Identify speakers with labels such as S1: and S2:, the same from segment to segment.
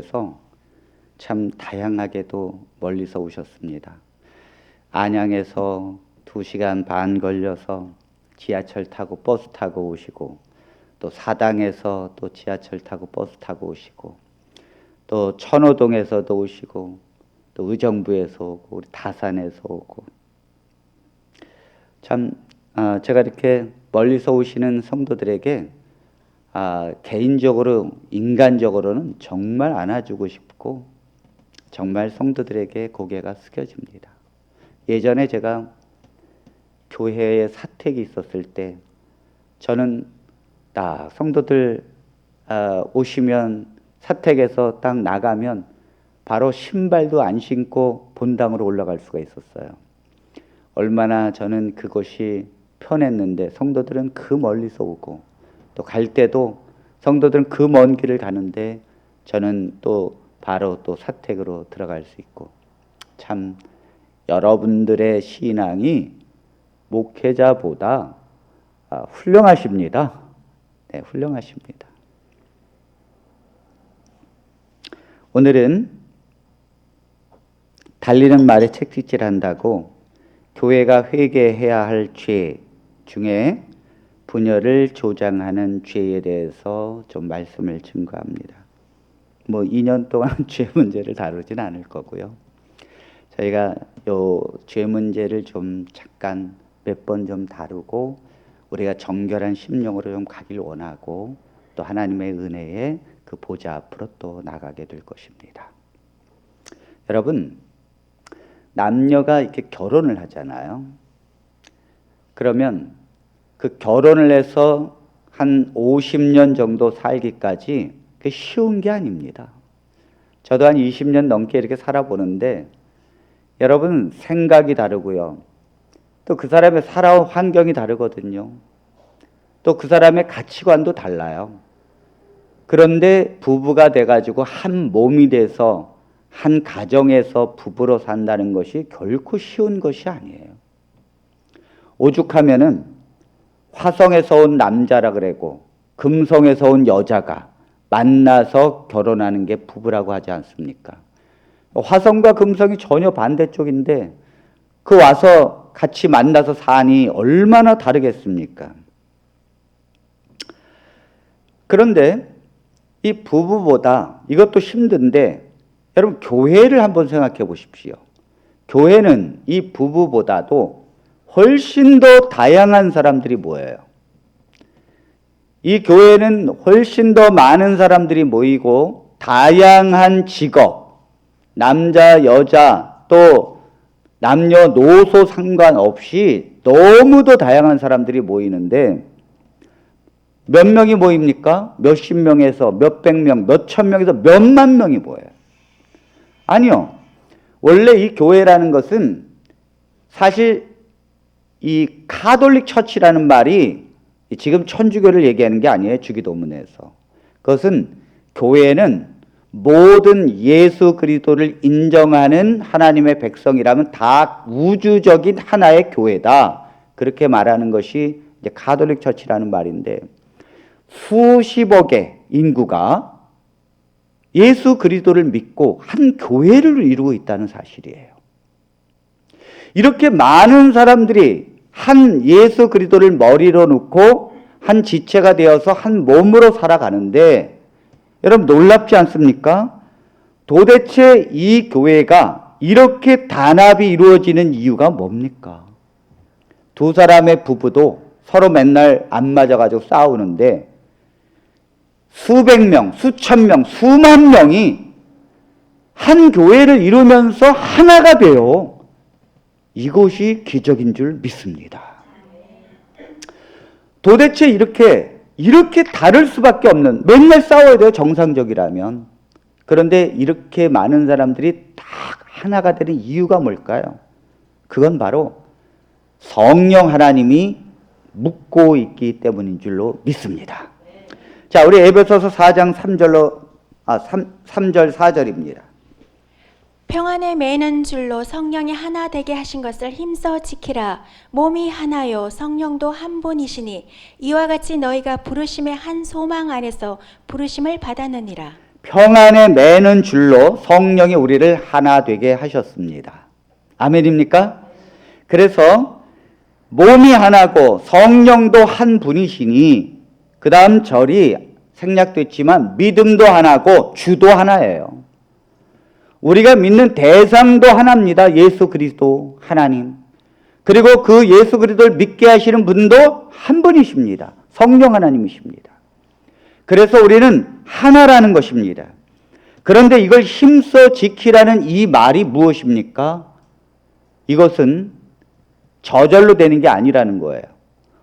S1: 위해서 참 다양하게도 멀리서 오셨습니다. 안양에서 2시간 반 걸려서 지하철 타고 버스 타고 오시고, 또 사당에서 또 지하철 타고 버스 타고 오시고, 또 천호동에서도 오시고, 또 의정부에서 오고, 우리 다산에서 오고. 참 제가 이렇게 멀리서 오시는 성도들에게 개인적으로, 인간적으로는 정말 안아주고 싶고, 정말 성도들에게 고개가 숙여집니다. 예전에 제가 교회에 사택이 있었을 때, 저는 딱 성도들 오시면 사택에서 딱 나가면 바로 신발도 안 신고 본당으로 올라갈 수가 있었어요. 얼마나 저는 그것이 편했는데, 성도들은 그 멀리서 오고, 또 갈 때도 성도들은 그 먼 길을 가는데 저는 또 바로 또 사택으로 들어갈 수 있고. 참 여러분들의 신앙이 목회자보다 훌륭하십니다. 네, 훌륭하십니다. 오늘은 달리는 말에 채찍질한다고 교회가 회개해야 할 죄 중에 분열을 조장하는 죄에 대해서 좀 말씀을 증거합니다. 2년 동안 죄 문제를 다루진 않을 거고요. 저희가 요 죄 문제를 좀 잠깐 몇 번 좀 다루고, 우리가 정결한 심령으로 좀 가길 원하고, 또 하나님의 은혜에 그 보좌 앞으로 또 나가게 될 것입니다. 여러분, 남녀가 이렇게 결혼을 하잖아요. 그러면 그 결혼을 해서 한 50년 정도 살기까지 그게 쉬운 게 아닙니다. 저도 한 20년 넘게 이렇게 살아보는데, 여러분, 생각이 다르고요. 또 그 사람의 살아온 환경이 다르거든요. 또 그 사람의 가치관도 달라요. 그런데 부부가 돼가지고 한 몸이 돼서 한 가정에서 부부로 산다는 것이 결코 쉬운 것이 아니에요. 오죽하면은 화성에서 온 남자라 그러고 금성에서 온 여자가 만나서 결혼하는 게 부부라고 하지 않습니까? 화성과 금성이 전혀 반대쪽인데 그 와서 같이 만나서 사니 얼마나 다르겠습니까? 그런데 이 부부보다 이것도 힘든데, 여러분 교회를 한번 생각해 보십시오. 교회는 이 부부보다도 훨씬 더 다양한 사람들이 모여요. 이 교회는 훨씬 더 많은 사람들이 모이고, 다양한 직업, 남자, 여자, 또 남녀노소 상관없이 너무도 다양한 사람들이 모이는데, 몇 명이 모입니까? 몇십 명에서 몇백 명, 몇천 명에서 몇만 명이 모여요. 아니요. 원래 이 교회라는 것은 사실 이 카톨릭 처치라는 말이 지금 천주교를 얘기하는 게 아니에요. 주기도문에서. 그것은, 교회는 모든 예수 그리스도를 인정하는 하나님의 백성이라면 다 우주적인 하나의 교회다, 그렇게 말하는 것이 이제 카톨릭 처치라는 말인데, 수십억의 인구가 예수 그리스도를 믿고 한 교회를 이루고 있다는 사실이에요. 이렇게 많은 사람들이 한 예수 그리스도를 머리로 놓고 한 지체가 되어서 한 몸으로 살아가는데, 여러분 놀랍지 않습니까? 도대체 이 교회가 이렇게 단합이 이루어지는 이유가 뭡니까? 두 사람의 부부도 서로 맨날 안 맞아가지고 싸우는데 수백 명, 수천 명, 수만 명이 한 교회를 이루면서 하나가 돼요. 이것이 기적인 줄 믿습니다. 도대체 이렇게 다를 수밖에 없는, 맨날 싸워야 돼요, 정상적이라면. 그런데 이렇게 많은 사람들이 딱 하나가 되는 이유가 뭘까요? 그건 바로 성령 하나님이 묻고 있기 때문인 줄로 믿습니다. 자, 우리 에베소서 4장 3절 4절입니다.
S2: 평안에 매는 줄로 성령이 하나 되게 하신 것을 힘써 지키라. 몸이 하나요 성령도 한 분이시니 이와 같이 너희가 부르심의 한 소망 안에서 부르심을 받았느니라.
S1: 평안에 매는 줄로 성령이 우리를 하나 되게 하셨습니다. 아멘입니까? 그래서 몸이 하나고 성령도 한 분이시니 그 다음 절이 생략됐지만 믿음도 하나고 주도 하나예요. 우리가 믿는 대상도 하나입니다. 예수 그리스도 하나님. 그리고 그 예수 그리스도를 믿게 하시는 분도 한 분이십니다. 성령 하나님이십니다. 그래서 우리는 하나라는 것입니다. 그런데 이걸 힘써 지키라는 이 말이 무엇입니까? 이것은 저절로 되는 게 아니라는 거예요.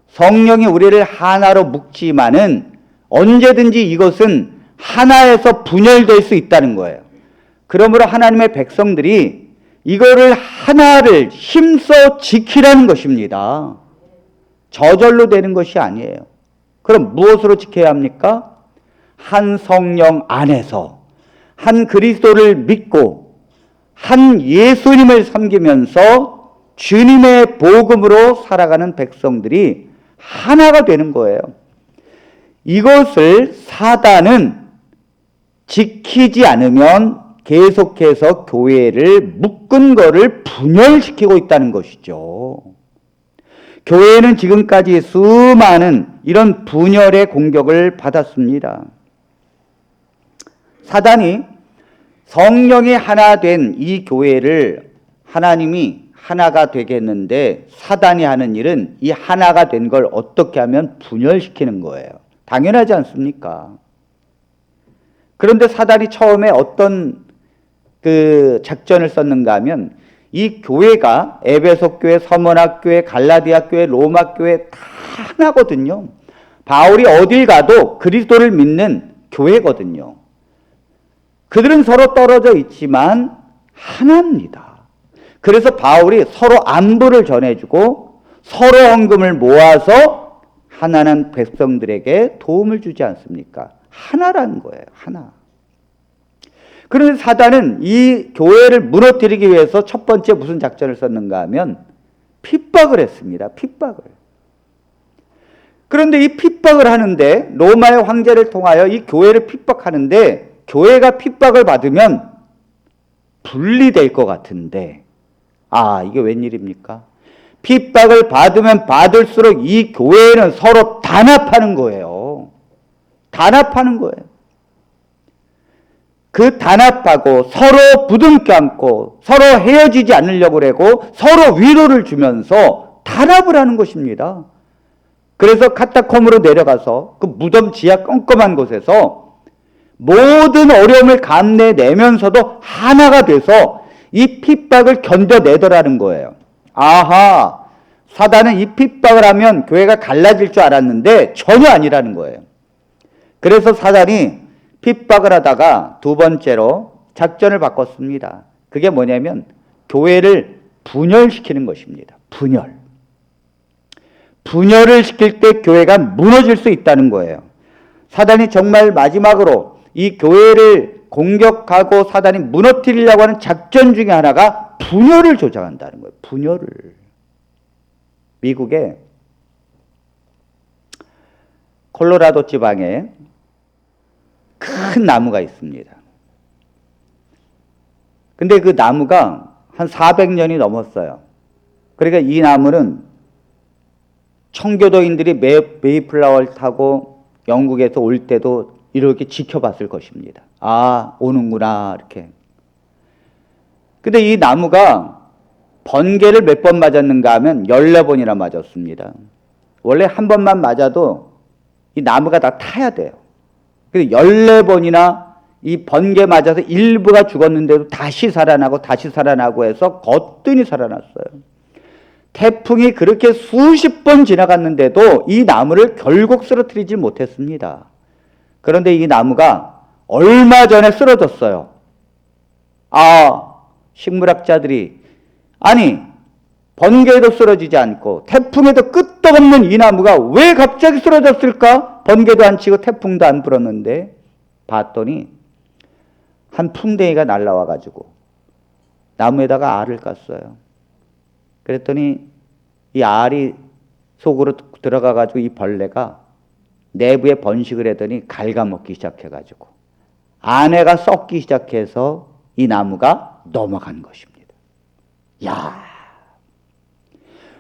S1: 성령이 우리를 하나로 묶지만은 언제든지 이것은 하나에서 분열될 수 있다는 거예요. 그러므로 하나님의 백성들이 이거를 하나를 힘써 지키라는 것입니다. 저절로 되는 것이 아니에요. 그럼 무엇으로 지켜야 합니까? 한 성령 안에서 한 그리스도를 믿고 한 예수님을 섬기면서 주님의 복음으로 살아가는 백성들이 하나가 되는 거예요. 이것을 사단은 지키지 않으면 계속해서 교회를 묶은 거를 분열시키고 있다는 것이죠. 교회는 지금까지 수많은 이런 분열의 공격을 받았습니다. 사단이 성령이 하나 된 이 교회를 하나님이 하나가 되겠는데 사단이 하는 일은 이 하나가 된 걸 어떻게 하면 분열시키는 거예요. 당연하지 않습니까? 그런데 사단이 처음에 어떤 작전을 썼는가 하면 이 교회가 에베소 교회, 서머나 교회, 갈라디아 교회, 로마 교회 다 하나거든요. 바울이 어딜 가도 그리스도를 믿는 교회거든요. 그들은 서로 떨어져 있지만 하나입니다. 그래서 바울이 서로 안부를 전해주고 서로 헌금을 모아서 하나는 백성들에게 도움을 주지 않습니까? 하나라는 거예요. 하나. 그런데 사단은 이 교회를 무너뜨리기 위해서 첫 번째 무슨 작전을 썼는가 하면 핍박을 했습니다. 핍박을. 그런데 이 핍박을 하는데 로마의 황제를 통하여 이 교회를 핍박하는데 교회가 핍박을 받으면 분리될 것 같은데 이게 웬일입니까? 핍박을 받으면 받을수록 이 교회는 서로 단합하는 거예요. 단합하는 거예요. 그 단합하고 서로 부둥켜 안고 서로 헤어지지 않으려고 그러고 서로 위로를 주면서 단합을 하는 것입니다. 그래서 카타콤으로 내려가서 그 무덤 지하 껌껌한 곳에서 모든 어려움을 감내내면서도 하나가 돼서 이 핍박을 견뎌내더라는 거예요. 아하, 사단은 이 핍박을 하면 교회가 갈라질 줄 알았는데 전혀 아니라는 거예요. 그래서 사단이 핍박을 하다가 두 번째로 작전을 바꿨습니다. 그게 뭐냐면 교회를 분열시키는 것입니다. 분열을 시킬 때 교회가 무너질 수 있다는 거예요. 사단이 정말 마지막으로 이 교회를 공격하고 사단이 무너뜨리려고 하는 작전 중에 하나가 분열을 조장한다는 거예요. 분열을. 미국의 콜로라도 지방에 큰 나무가 있습니다. 근데 그 나무가 한 400년이 넘었어요. 그러니까 이 나무는 청교도인들이 메이플라워를 타고 영국에서 올 때도 이렇게 지켜봤을 것입니다. 오는구나 이렇게. 근데 이 나무가 번개를 몇 번 맞았는가 하면 14번이나 맞았습니다. 원래 한 번만 맞아도 이 나무가 다 타야 돼요. 그래서 14번이나 이 번개 맞아서 일부가 죽었는데도 다시 살아나고 해서 거뜬히 살아났어요. 태풍이 그렇게 수십 번 지나갔는데도 이 나무를 결국 쓰러뜨리지 못했습니다. 그런데 이 나무가 얼마 전에 쓰러졌어요. 식물학자들이 번개에도 쓰러지지 않고 태풍에도 끄떡 없는 이 나무가 왜 갑자기 쓰러졌을까? 번개도 안 치고 태풍도 안 불었는데 봤더니 한 풍뎅이가 날라와가지고 나무에다가 알을 깠어요. 그랬더니 이 알이 속으로 들어가가지고 이 벌레가 내부에 번식을 하더니 갉아먹기 시작해가지고 안에가 썩기 시작해서 이 나무가 넘어간 것입니다. 야,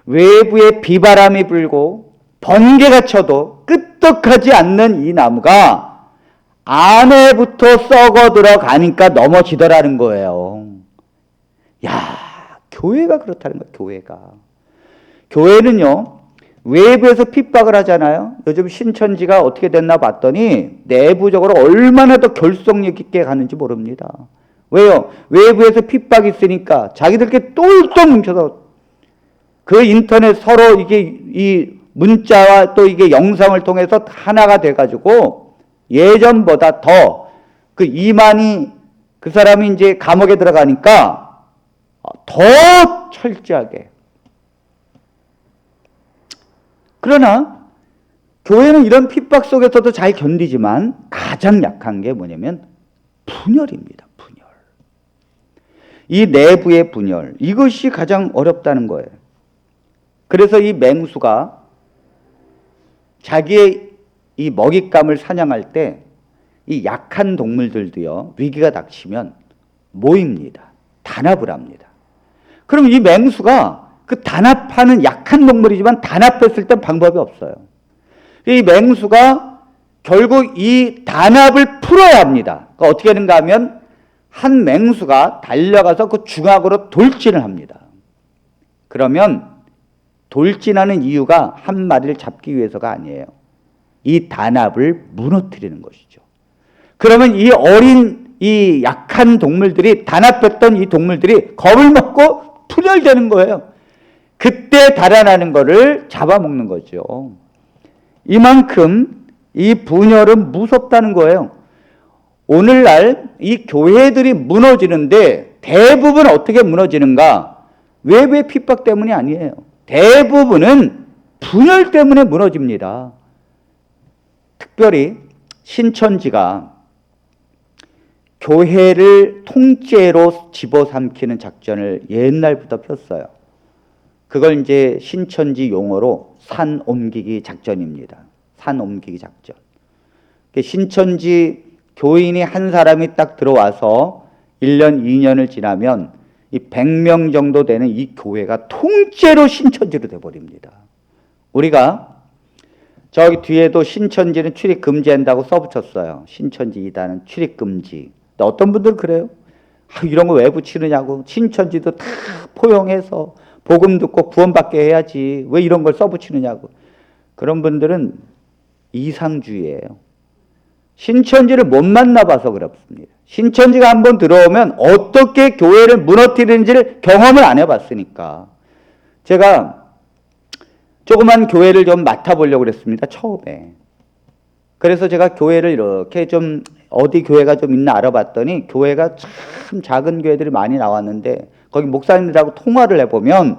S1: 외부에 비바람이 불고 번개가 쳐도 끄떡하지 않는 이 나무가 안에부터 썩어 들어가니까 넘어지더라는 거예요. 야, 교회가 그렇다는 거예요. 교회는요, 외부에서 핍박을 하잖아요. 요즘 신천지가 어떻게 됐나 봤더니 내부적으로 얼마나 더 결속력 있게 가는지 모릅니다. 왜요? 외부에서 핍박이 있으니까 자기들끼리 똘똘 뭉쳐서 그 인터넷 서로 이게 이 문자와 또 이게 영상을 통해서 하나가 돼가지고 예전보다 더 그 이만희 그 사람이 이제 감옥에 들어가니까 더 철저하게. 그러나 교회는 이런 핍박 속에서도 잘 견디지만 가장 약한 게 뭐냐면 분열입니다. 분열. 이 내부의 분열. 이것이 가장 어렵다는 거예요. 그래서 이 맹수가 자기의 이 먹잇감을 사냥할 때 이 약한 동물들도요, 위기가 닥치면 모입니다. 단합을 합니다. 그럼 이 맹수가 그 단합하는 약한 동물이지만 단합했을 땐 방법이 없어요. 이 맹수가 결국 이 단합을 풀어야 합니다. 그러니까 어떻게 하는가 하면 한 맹수가 달려가서 그 중앙으로 돌진을 합니다. 그러면 돌진하는 이유가 한 마리를 잡기 위해서가 아니에요. 이 단합을 무너뜨리는 것이죠. 그러면 이 어린 이 약한 동물들이 단합했던 이 동물들이 겁을 먹고 분열되는 거예요. 그때 달아나는 거를 잡아먹는 거죠. 이만큼 이 분열은 무섭다는 거예요. 오늘날 이 교회들이 무너지는데 대부분 어떻게 무너지는가? 외부의 핍박 때문이 아니에요. 대부분은 분열 때문에 무너집니다. 특별히 신천지가 교회를 통째로 집어삼키는 작전을 옛날부터 폈어요. 그걸 이제 신천지 용어로 산 옮기기 작전입니다. 산 옮기기 작전. 신천지 교인이 한 사람이 딱 들어와서 1년, 2년을 지나면 이 100명 정도 되는 이 교회가 통째로 신천지로 돼버립니다. 우리가 저기 뒤에도 신천지는 출입 금지한다고 써붙였어요. 신천지 이단은 출입 금지. 어떤 분들은 그래요. 이런 거 왜 붙이느냐고. 신천지도 다 포용해서 복음 듣고 구원받게 해야지. 왜 이런 걸 써붙이느냐고. 그런 분들은 이상주의예요. 신천지를 못 만나봐서 그렇습니다. 신천지가 한번 들어오면 어떻게 교회를 무너뜨리는지를 경험을 안 해봤으니까. 제가 조그만 교회를 좀 맡아보려고 그랬습니다. 처음에. 그래서 제가 교회를 이렇게 좀 어디 교회가 좀 있나 알아봤더니 교회가 참 작은 교회들이 많이 나왔는데 거기 목사님들하고 통화를 해보면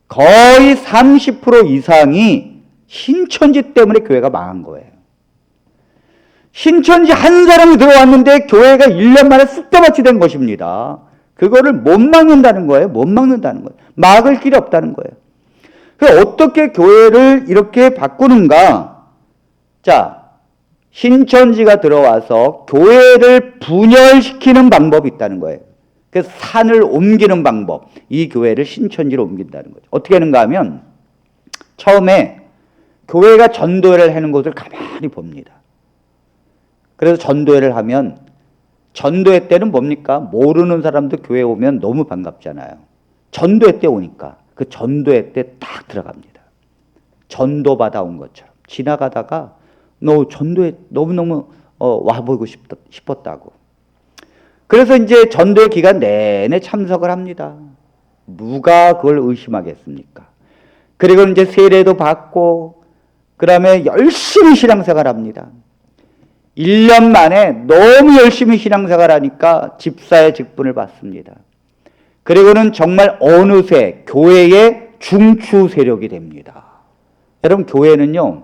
S1: 거의 30% 이상이 신천지 때문에 교회가 망한 거예요. 신천지 한 사람이 들어왔는데 교회가 1년 만에 쑥대밭이 된 것입니다. 그거를 못 막는다는 거예요. 못 막는다는 거예요. 막을 길이 없다는 거예요. 그래서 어떻게 교회를 이렇게 바꾸는가? 자, 신천지가 들어와서 교회를 분열시키는 방법이 있다는 거예요. 그래서 산을 옮기는 방법. 이 교회를 신천지로 옮긴다는 거죠. 어떻게 하는가 하면 처음에 교회가 전도회를 하는 곳을 가만히 봅니다. 그래서 전도회를 하면 전도회 때는 뭡니까? 모르는 사람도 교회 오면 너무 반갑잖아요. 전도회 때 오니까 그 전도회 때 딱 들어갑니다. 전도 받아온 것처럼 지나가다가 너 전도회 너무너무 와보고 싶었다고. 그래서 이제 전도회 기간 내내 참석을 합니다. 누가 그걸 의심하겠습니까? 그리고 이제 세례도 받고 그 다음에 열심히 신앙생활 합니다. 1년 만에 너무 열심히 신앙생활 하니까 집사의 직분을 받습니다. 그리고는 정말 어느새 교회의 중추 세력이 됩니다. 여러분, 교회는요,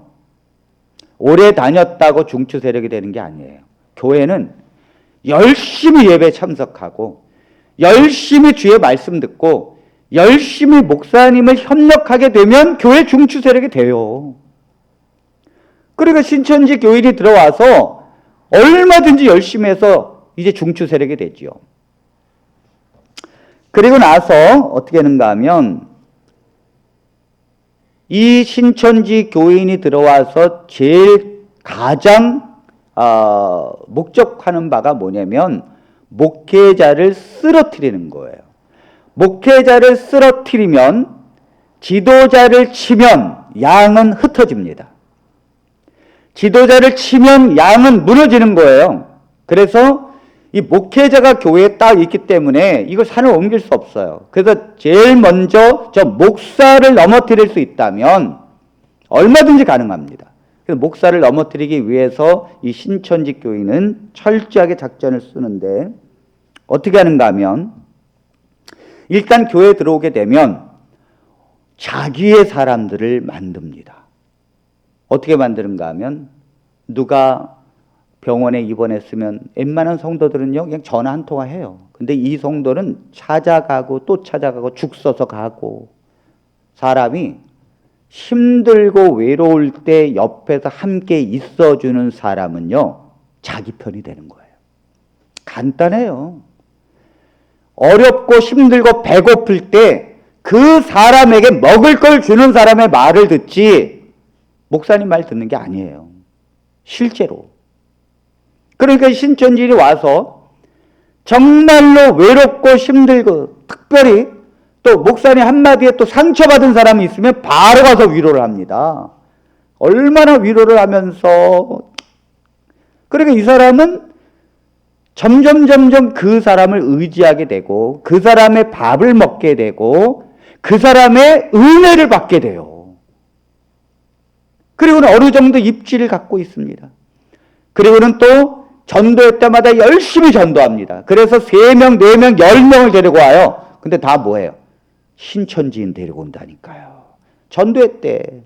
S1: 오래 다녔다고 중추 세력이 되는 게 아니에요. 교회는 열심히 예배 참석하고 열심히 주의 말씀 듣고 열심히 목사님을 협력하게 되면 교회 중추 세력이 돼요. 그러니까 신천지 교인이 들어와서 얼마든지 열심히 해서 이제 중추 세력이 되지요. 그리고 나서 어떻게 하는가 하면 이 신천지 교인이 들어와서 제일 가장 목적하는 바가 뭐냐면 목회자를 쓰러뜨리는 거예요. 목회자를 쓰러뜨리면 지도자를 치면 양은 흩어집니다. 지도자를 치면 양은 무너지는 거예요. 그래서 이 목회자가 교회에 딱 있기 때문에 이걸 산을 옮길 수 없어요. 그래서 제일 먼저 저 목사를 넘어뜨릴 수 있다면 얼마든지 가능합니다. 그래서 목사를 넘어뜨리기 위해서 이 신천지 교인은 철저하게 작전을 쓰는데 어떻게 하는가 하면 일단 교회에 들어오게 되면 자기의 사람들을 만듭니다. 어떻게 만드는가 하면 누가 병원에 입원했으면 웬만한 성도들은요 그냥 전화 한 통화 해요. 근데 이 성도는 찾아가고 또 찾아가고 죽 써서 가고, 사람이 힘들고 외로울 때 옆에서 함께 있어주는 사람은요 자기 편이 되는 거예요. 간단해요. 어렵고 힘들고 배고플 때 그 사람에게 먹을 걸 주는 사람의 말을 듣지 목사님 말 듣는 게 아니에요. 실제로. 그러니까 신천지인이 와서 정말로 외롭고 힘들고 특별히 또 목사님 한마디에 또 상처받은 사람이 있으면 바로 가서 위로를 합니다. 얼마나 위로를 하면서, 그러니까 이 사람은 점점 그 사람을 의지하게 되고 그 사람의 밥을 먹게 되고 그 사람의 은혜를 받게 돼요. 그리고는 어느 정도 입지를 갖고 있습니다. 그리고는 또 전도회 때마다 열심히 전도합니다. 그래서 3명, 4명, 10명을 데리고 와요. 근데 다 뭐예요? 신천지인 데리고 온다니까요. 전도회 때.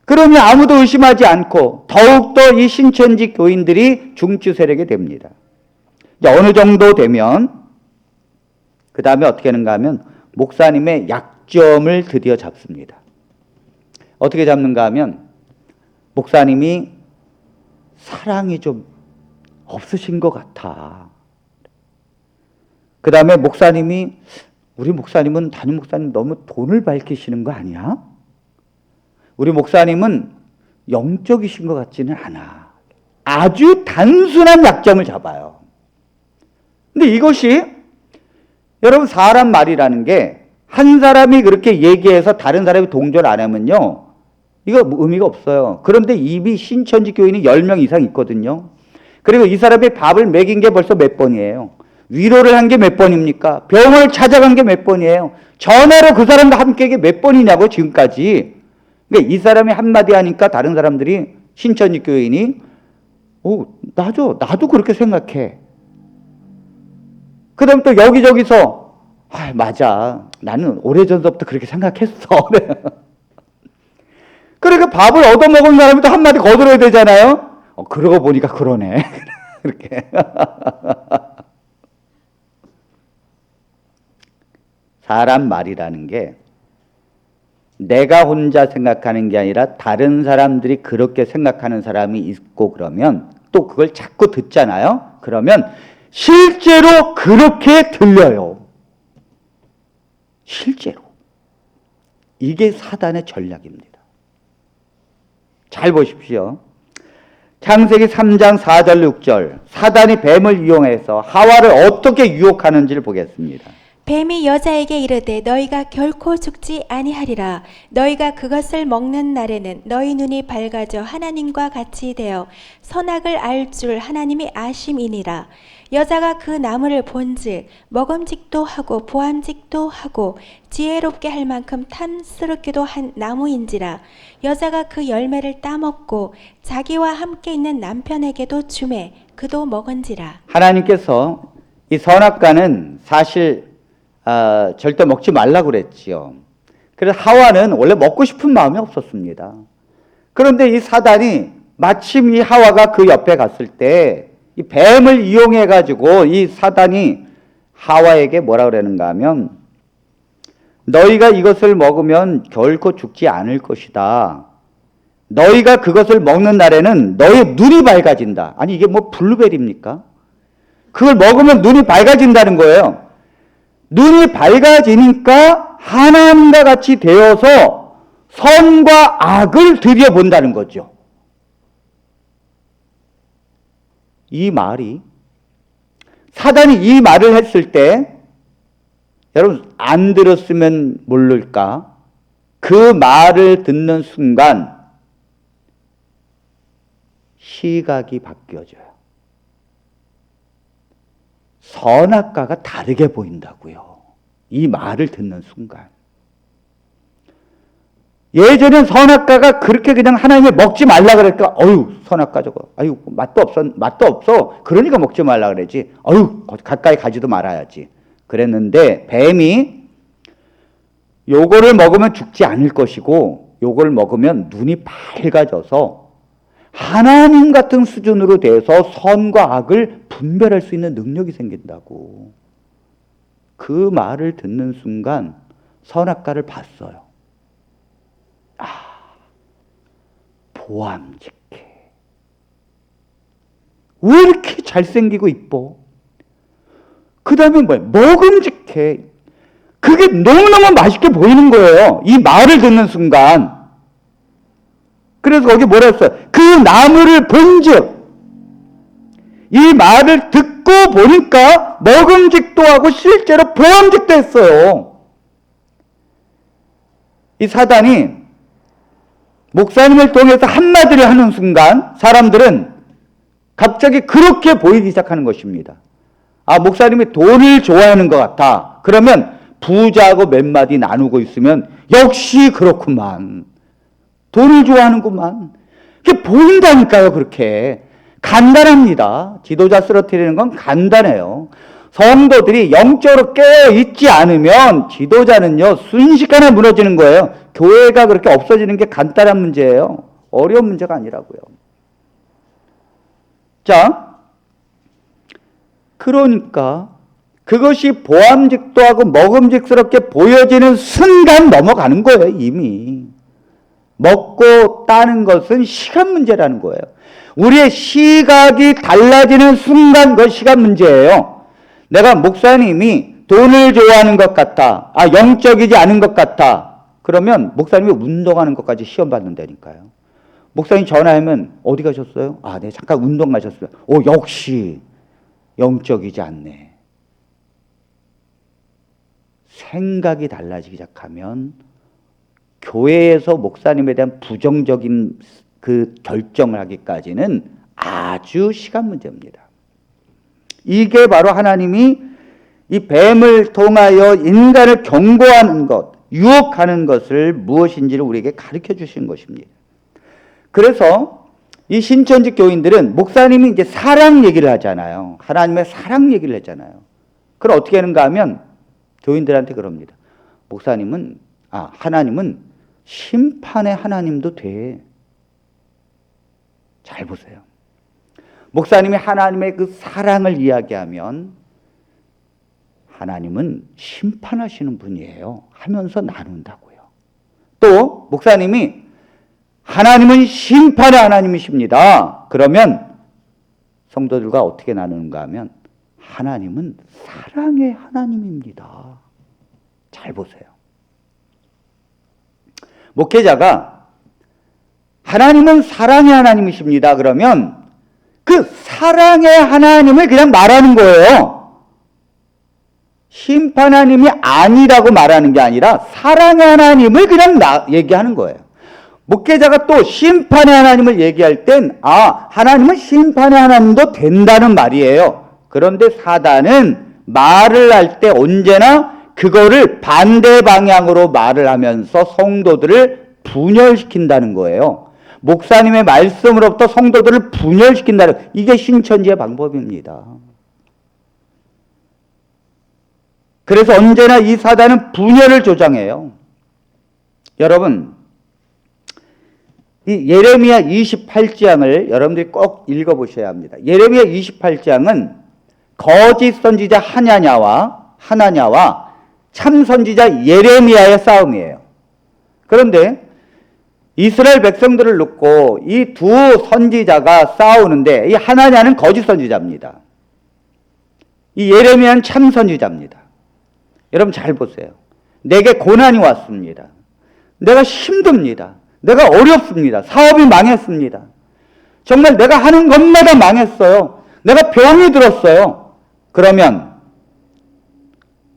S1: 그러면 아무도 의심하지 않고 더욱더 이 신천지 교인들이 중추 세력이 됩니다. 이제 어느 정도 되면 그 다음에 어떻게 하는가 하면 목사님의 약점을 드디어 잡습니다. 어떻게 잡는가 하면 목사님이 사랑이 좀 없으신 것 같아. 그 다음에 목사님이, 우리 목사님은, 담임 목사님 너무 돈을 밝히시는 거 아니야? 우리 목사님은 영적이신 것 같지는 않아. 아주 단순한 약점을 잡아요. 근데 이것이 여러분 사람 말이라는 게 한 사람이 그렇게 얘기해서 다른 사람이 동조를 안 하면요 이거 의미가 없어요. 그런데 이미 신천지 교인이 10명 이상 있거든요. 그리고 이 사람이 밥을 먹인 게 벌써 몇 번이에요. 위로를 한 게 몇 번입니까? 병원을 찾아간 게 몇 번이에요. 전화로 그 사람과 함께 한 게 몇 번이냐고 지금까지. 그러니까 이 사람이 한마디 하니까 다른 사람들이, 신천지 교인이 나도 그렇게 생각해. 그 다음 또 여기저기서 맞아, 나는 오래전부터 그렇게 생각했어. 그러니까 밥을 얻어먹은 사람이 또 한마디 거들어야 되잖아요. 그러고 보니까 그러네. 이렇게. 사람 말이라는 게 내가 혼자 생각하는 게 아니라 다른 사람들이 그렇게 생각하는 사람이 있고 그러면 또 그걸 자꾸 듣잖아요. 그러면 실제로 그렇게 들려요. 실제로. 이게 사단의 전략입니다. 잘 보십시오. 창세기 3장 4절 6절, 사단이 뱀을 이용해서 하와를 어떻게 유혹하는지를 보겠습니다.
S2: 뱀이 여자에게 이르되 너희가 결코 죽지 아니하리라. 너희가 그것을 먹는 날에는 너희 눈이 밝아져 하나님과 같이 되어 선악을 알 줄 하나님이 아심이니라. 여자가 그 나무를 본즉 먹음직도 하고 보암직도 하고 지혜롭게 할 만큼 탐스럽기도 한 나무인지라. 여자가 그 열매를 따먹고 자기와 함께 있는 남편에게도 주매 그도 먹은지라.
S1: 하나님께서 이 선악과는 사실 절대 먹지 말라고 그랬지요. 그래서 하와는 원래 먹고 싶은 마음이 없었습니다. 그런데 이 사단이 마침 이 하와가 그 옆에 갔을 때 이 뱀을 이용해 가지고 이 사단이 하와에게 뭐라 그러는가 하면 너희가 이것을 먹으면 결코 죽지 않을 것이다. 너희가 그것을 먹는 날에는 너희 눈이 밝아진다. 아니 이게 뭐 블루베리입니까? 그걸 먹으면 눈이 밝아진다는 거예요. 눈이 밝아지니까 하나님과 같이 되어서 선과 악을 드디어 본다는 거죠. 이 말이 사단이 이 말을 했을 때 여러분 안 들었으면 모를까? 그 말을 듣는 순간 시각이 바뀌어져요. 선악과가 다르게 보인다고요. 이 말을 듣는 순간. 예전엔 선악과가 그렇게 그냥 하나님이 먹지 말라 그랬까? 어휴 선악과 저거. 아유 맛도 없어. 그러니까 먹지 말라 그러지. 어휴 가까이 가지도 말아야지. 그랬는데 뱀이 요거를 먹으면 죽지 않을 것이고 요걸 먹으면 눈이 밝아져서 하나님 같은 수준으로 돼서 선과 악을 분별할 수 있는 능력이 생긴다고. 그 말을 듣는 순간 선악과를 봤어요. 아, 보암직해. 왜 이렇게 잘생기고 이뻐? 그 다음에 뭐야? 먹음직해. 그게 너무너무 맛있게 보이는 거예요. 이 말을 듣는 순간. 그래서 거기 뭐라 했어요? 그 나무를 본즉 이 말을 듣고 보니까 먹음직도 하고 실제로 보암직도 했어요. 이 사단이 목사님을 통해서 한마디를 하는 순간 사람들은 갑자기 그렇게 보이기 시작하는 것입니다. 아, 목사님이 돈을 좋아하는 것 같아. 그러면 부자하고 몇 마디 나누고 있으면 역시 그렇구만. 돈을 좋아하는구만. 그게 보인다니까요, 그렇게. 간단합니다. 지도자 쓰러뜨리는 건 간단해요. 성도들이 영적으로 깨어있지 않으면 지도자는요, 순식간에 무너지는 거예요. 교회가 그렇게 없어지는 게 간단한 문제예요. 어려운 문제가 아니라고요. 자, 그러니까 그것이 보암직도하고 먹음직스럽게 보여지는 순간 넘어가는 거예요, 이미. 먹고 따는 것은 시간 문제라는 거예요. 우리의 시각이 달라지는 순간 그 시간 문제예요. 내가 목사님이 돈을 좋아하는 것 같아. 아, 영적이지 않은 것 같아. 그러면 목사님이 운동하는 것까지 시험 받는다니까요. 목사님 전화하면 어디 가셨어요? 아, 네, 잠깐 운동 가셨어요. 오, 역시 영적이지 않네. 생각이 달라지기 시작하면 교회에서 목사님에 대한 부정적인 그 결정을 하기까지는 아주 시간 문제입니다. 이게 바로 하나님이 이 뱀을 통하여 인간을 경고하는 것, 유혹하는 것을 무엇인지를 우리에게 가르쳐 주신 것입니다. 그래서 이 신천지 교인들은 목사님이 이제 사랑 얘기를 하잖아요. 하나님의 사랑 얘기를 했잖아요. 그럼 어떻게 하는가 하면 교인들한테 그럽니다. 목사님은, 하나님은 심판의 하나님도 돼. 잘 보세요. 목사님이 하나님의 그 사랑을 이야기하면 하나님은 심판하시는 분이에요 하면서 나눈다고요. 또 목사님이 하나님은 심판의 하나님이십니다. 그러면 성도들과 어떻게 나누는가 하면 하나님은 사랑의 하나님입니다. 잘 보세요. 목회자가 하나님은 사랑의 하나님이십니다. 그러면 그 사랑의 하나님을 그냥 말하는 거예요. 심판 하나님이 아니라고 말하는 게 아니라 사랑의 하나님을 그냥 얘기하는 거예요. 목회자가 또 심판의 하나님을 얘기할 땐 하나님은 심판의 하나님도 된다는 말이에요. 그런데 사단은 말을 할 때 언제나 그거를 반대 방향으로 말을 하면서 성도들을 분열시킨다는 거예요. 목사님의 말씀으로부터 성도들을 분열시킨다는, 이게 신천지의 방법입니다. 그래서 언제나 이 사단은 분열을 조장해요. 여러분, 이 예레미야 28장을 여러분들이 꼭 읽어보셔야 합니다. 예레미야 28장은 거짓 선지자 하나냐와 참 선지자 예레미야의 싸움이에요. 그런데 이스라엘 백성들을 놓고 이 두 선지자가 싸우는데, 이 하나냐는 거짓 선지자입니다. 이 예레미야는 참 선지자입니다. 여러분 잘 보세요. 내게 고난이 왔습니다. 내가 힘듭니다. 내가 어렵습니다. 사업이 망했습니다. 정말 내가 하는 것마다 망했어요. 내가 병이 들었어요. 그러면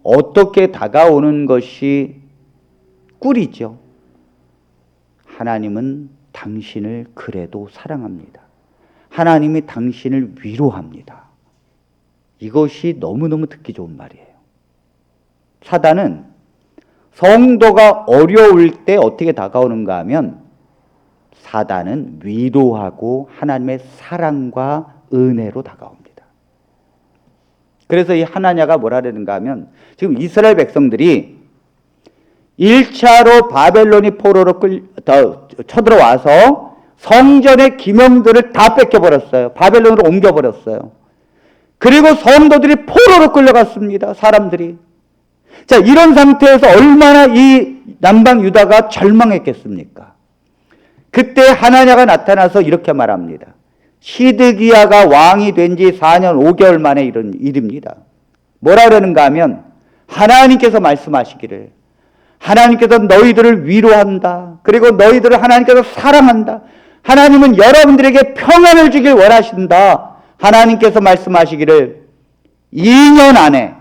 S1: 어떻게 다가오는 것이 꿀이죠? 하나님은 당신을 그래도 사랑합니다. 하나님이 당신을 위로합니다. 이것이 너무너무 듣기 좋은 말이에요. 사단은 성도가 어려울 때 어떻게 다가오는가 하면, 사단은 위로하고 하나님의 사랑과 은혜로 다가옵니다. 그래서 이 하나냐가 뭐라는가 하면, 지금 이스라엘 백성들이 1차로 바벨론이 포로로 쳐들어와서 성전의 기명들을 다 뺏겨버렸어요. 바벨론으로 옮겨버렸어요. 그리고 성도들이 포로로 끌려갔습니다. 사람들이. 자, 이런 상태에서 얼마나 이 남방 유다가 절망했겠습니까? 그때 하나냐가 나타나서 이렇게 말합니다. 시드기야가 왕이 된 지 4년 5개월 만에 이런 일입니다. 뭐라 그러는가 하면, 하나님께서 말씀하시기를, 하나님께서 너희들을 위로한다. 그리고 너희들을 하나님께서 사랑한다. 하나님은 여러분들에게 평안을 주길 원하신다. 하나님께서 말씀하시기를 2년 안에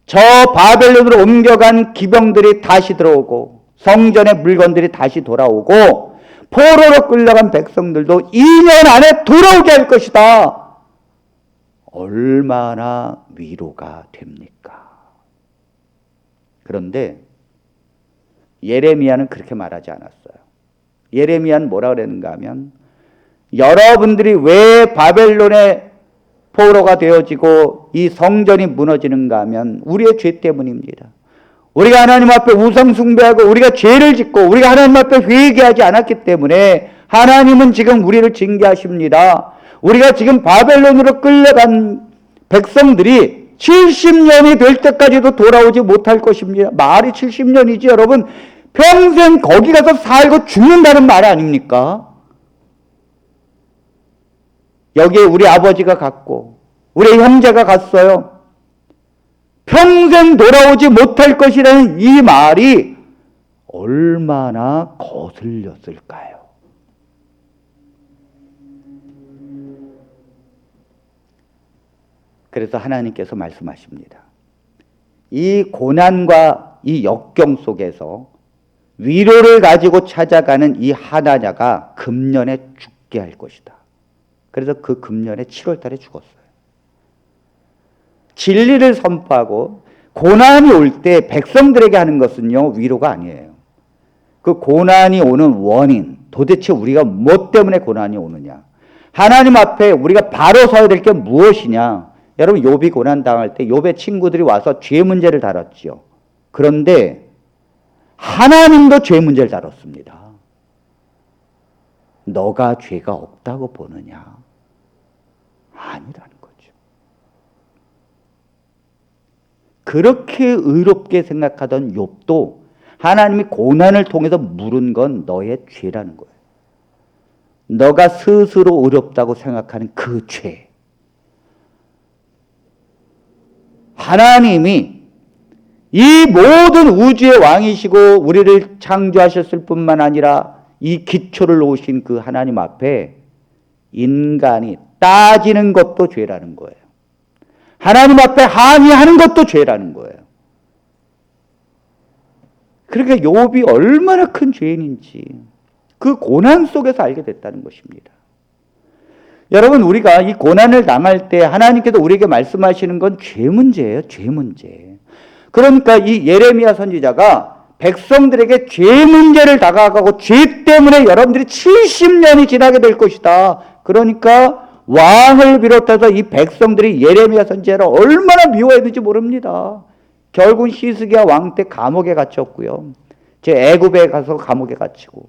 S1: 저 바벨론으로 옮겨간 기병들이 다시 들어오고 성전의 물건들이 다시 돌아오고 포로로 끌려간 백성들도 2년 안에 돌아오게 할 것이다. 얼마나 위로가 됩니까? 그런데 예레미야는 그렇게 말하지 않았어요. 예레미야는 뭐라 그랬는가 하면, 여러분들이 왜 바벨론의 포로가 되어지고 이 성전이 무너지는가 하면 우리의 죄 때문입니다. 우리가 하나님 앞에 우상 숭배하고 우리가 죄를 짓고 우리가 하나님 앞에 회개하지 않았기 때문에 하나님은 지금 우리를 징계하십니다. 우리가 지금 바벨론으로 끌려간 백성들이 70년이 될 때까지도 돌아오지 못할 것입니다. 말이 70년이지 여러분, 평생 거기 가서 살고 죽는다는 말 아닙니까? 여기에 우리 아버지가 갔고 우리 형제가 갔어요. 평생 돌아오지 못할 것이라는 이 말이 얼마나 거슬렸을까요? 그래서 하나님께서 말씀하십니다. 이 고난과 이 역경 속에서 위로를 가지고 찾아가는 이 하나냐가 금년에 죽게 할 것이다. 그래서 그 금년에 7월 달에 죽었어요. 진리를 선포하고 고난이 올 때 백성들에게 하는 것은요, 위로가 아니에요. 그 고난이 오는 원인, 도대체 우리가 뭐 때문에 고난이 오느냐, 하나님 앞에 우리가 바로 서야 될 게 무엇이냐. 여러분, 욥이 고난 당할 때 욥의 친구들이 와서 죄 문제를 다뤘지요. 그런데 하나님도 죄 문제를 다뤘습니다. 너가 죄가 없다고 보느냐? 아니라는 거죠. 그렇게 의롭게 생각하던 욥도 하나님이 고난을 통해서 물은 건 너의 죄라는 거예요. 너가 스스로 의롭다고 생각하는 그 죄. 하나님이 이 모든 우주의 왕이시고 우리를 창조하셨을 뿐만 아니라 이 기초를 놓으신 그 하나님 앞에 인간이 따지는 것도 죄라는 거예요. 하나님 앞에 항의하는 것도 죄라는 거예요. 그러니까 욥이 얼마나 큰 죄인인지 그 고난 속에서 알게 됐다는 것입니다. 여러분, 우리가 이 고난을 당할 때 하나님께서 우리에게 말씀하시는 건 죄 문제예요. 죄 문제. 그러니까 이 예레미야 선지자가 백성들에게 죄 문제를 다가가고 죄 때문에 여러분들이 70년이 지나게 될 것이다. 그러니까 왕을 비롯해서 이 백성들이 예레미야 선지자를 얼마나 미워했는지 모릅니다. 결국은 시스기야 왕 때 감옥에 갇혔고요. 제 애굽에 가서 감옥에 갇히고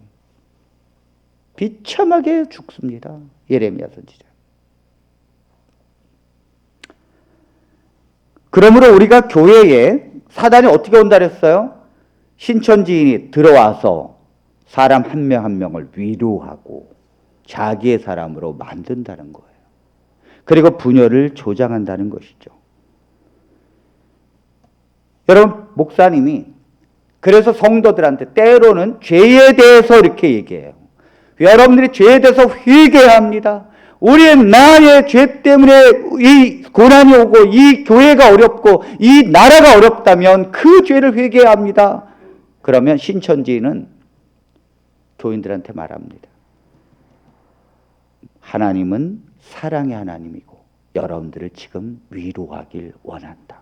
S1: 비참하게 죽습니다. 예레미야 선지자. 그러므로 우리가 교회에 사단이 어떻게 온다 그랬어요? 신천지인이 들어와서 사람 한 명 한 명을 위로하고 자기의 사람으로 만든다는 거예요. 그리고 분열을 조장한다는 것이죠. 여러분, 목사님이 그래서 성도들한테 때로는 죄에 대해서 이렇게 얘기해요. 여러분들이 죄에 대해서 회개해야 합니다. 우리의 나의 죄 때문에 이 고난이 오고 이 교회가 어렵고 이 나라가 어렵다면 그 죄를 회개해야 합니다. 그러면 신천지는 교인들한테 말합니다. 하나님은 사랑의 하나님이고 여러분들을 지금 위로하길 원한다.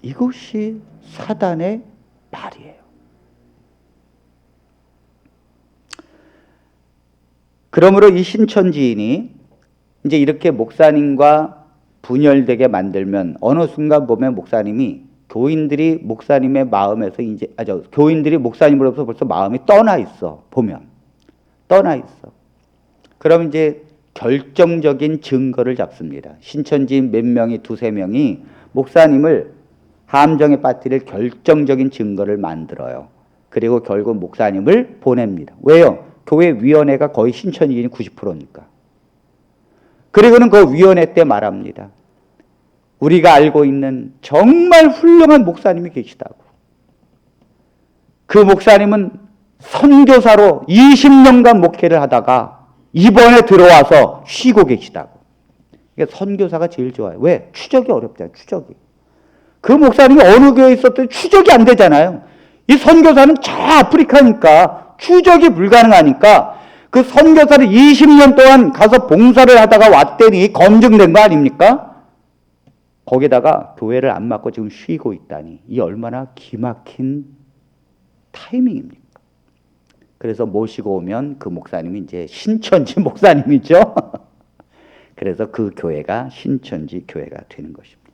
S1: 이것이 사단의 말이에요. 그러므로 이 신천지인이 이제 이렇게 목사님과 분열되게 만들면 어느 순간 보면 목사님이 교인들이 목사님의 마음에서 이제 교인들이 목사님으로부터 벌써 마음이 떠나 있어. 보면 떠나 있어. 그럼 이제 결정적인 증거를 잡습니다. 신천지인 몇 명이 두세 명이 목사님을 함정에 빠뜨릴 결정적인 증거를 만들어요. 그리고 결국 목사님을 보냅니다. 왜요? 교회 위원회가 거의 신천지인이 90%니까. 그리고는 그 위원회 때 말합니다. 우리가 알고 있는 정말 훌륭한 목사님이 계시다고. 그 목사님은 선교사로 20년간 목회를 하다가 이번에 들어와서 쉬고 계시다고. 그러니까 선교사가 제일 좋아요. 왜? 추적이 어렵잖아요. 추적이. 그 목사님이 어느 교회에 있었더니 추적이 안 되잖아요. 이 선교사는 저 아프리카니까 추적이 불가능하니까 그 선교사를 20년 동안 가서 봉사를 하다가 왔더니 검증된 거 아닙니까? 거기다가 교회를 안 맡고 지금 쉬고 있다니 이 얼마나 기막힌 타이밍입니까? 그래서 모시고 오면 그 목사님이 이제 신천지 목사님이죠. 그래서 그 교회가 신천지 교회가 되는 것입니다.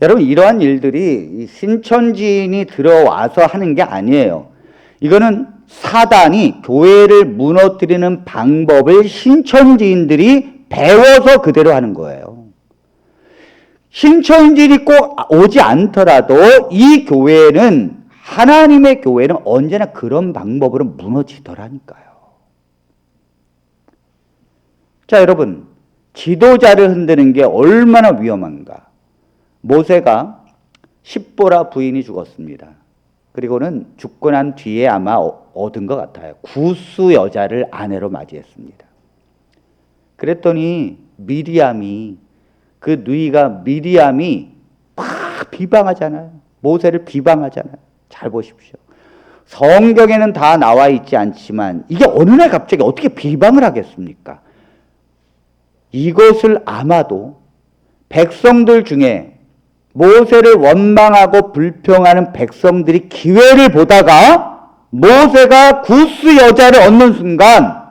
S1: 여러분, 이러한 일들이 신천지인이 들어와서 하는 게 아니에요. 이거는 사단이 교회를 무너뜨리는 방법을 신천지인들이 배워서 그대로 하는 거예요. 신천지인이 꼭 오지 않더라도 이 교회는, 하나님의 교회는 언제나 그런 방법으로 무너지더라니까요. 자, 여러분, 지도자를 흔드는 게 얼마나 위험한가. 모세가 십보라 부인이 죽었습니다. 그리고는 죽고 난 뒤에 아마 얻은 것 같아요. 구스 여자를 아내로 맞이했습니다. 그랬더니 미리암이, 그 누이가 미리암이 막 비방하잖아요. 모세를 비방하잖아요. 잘 보십시오. 성경에는 다 나와 있지 않지만 이게 어느 날 갑자기 어떻게 비방을 하겠습니까? 이것을 아마도 백성들 중에 모세를 원망하고 불평하는 백성들이 기회를 보다가 모세가 구스 여자를 얻는 순간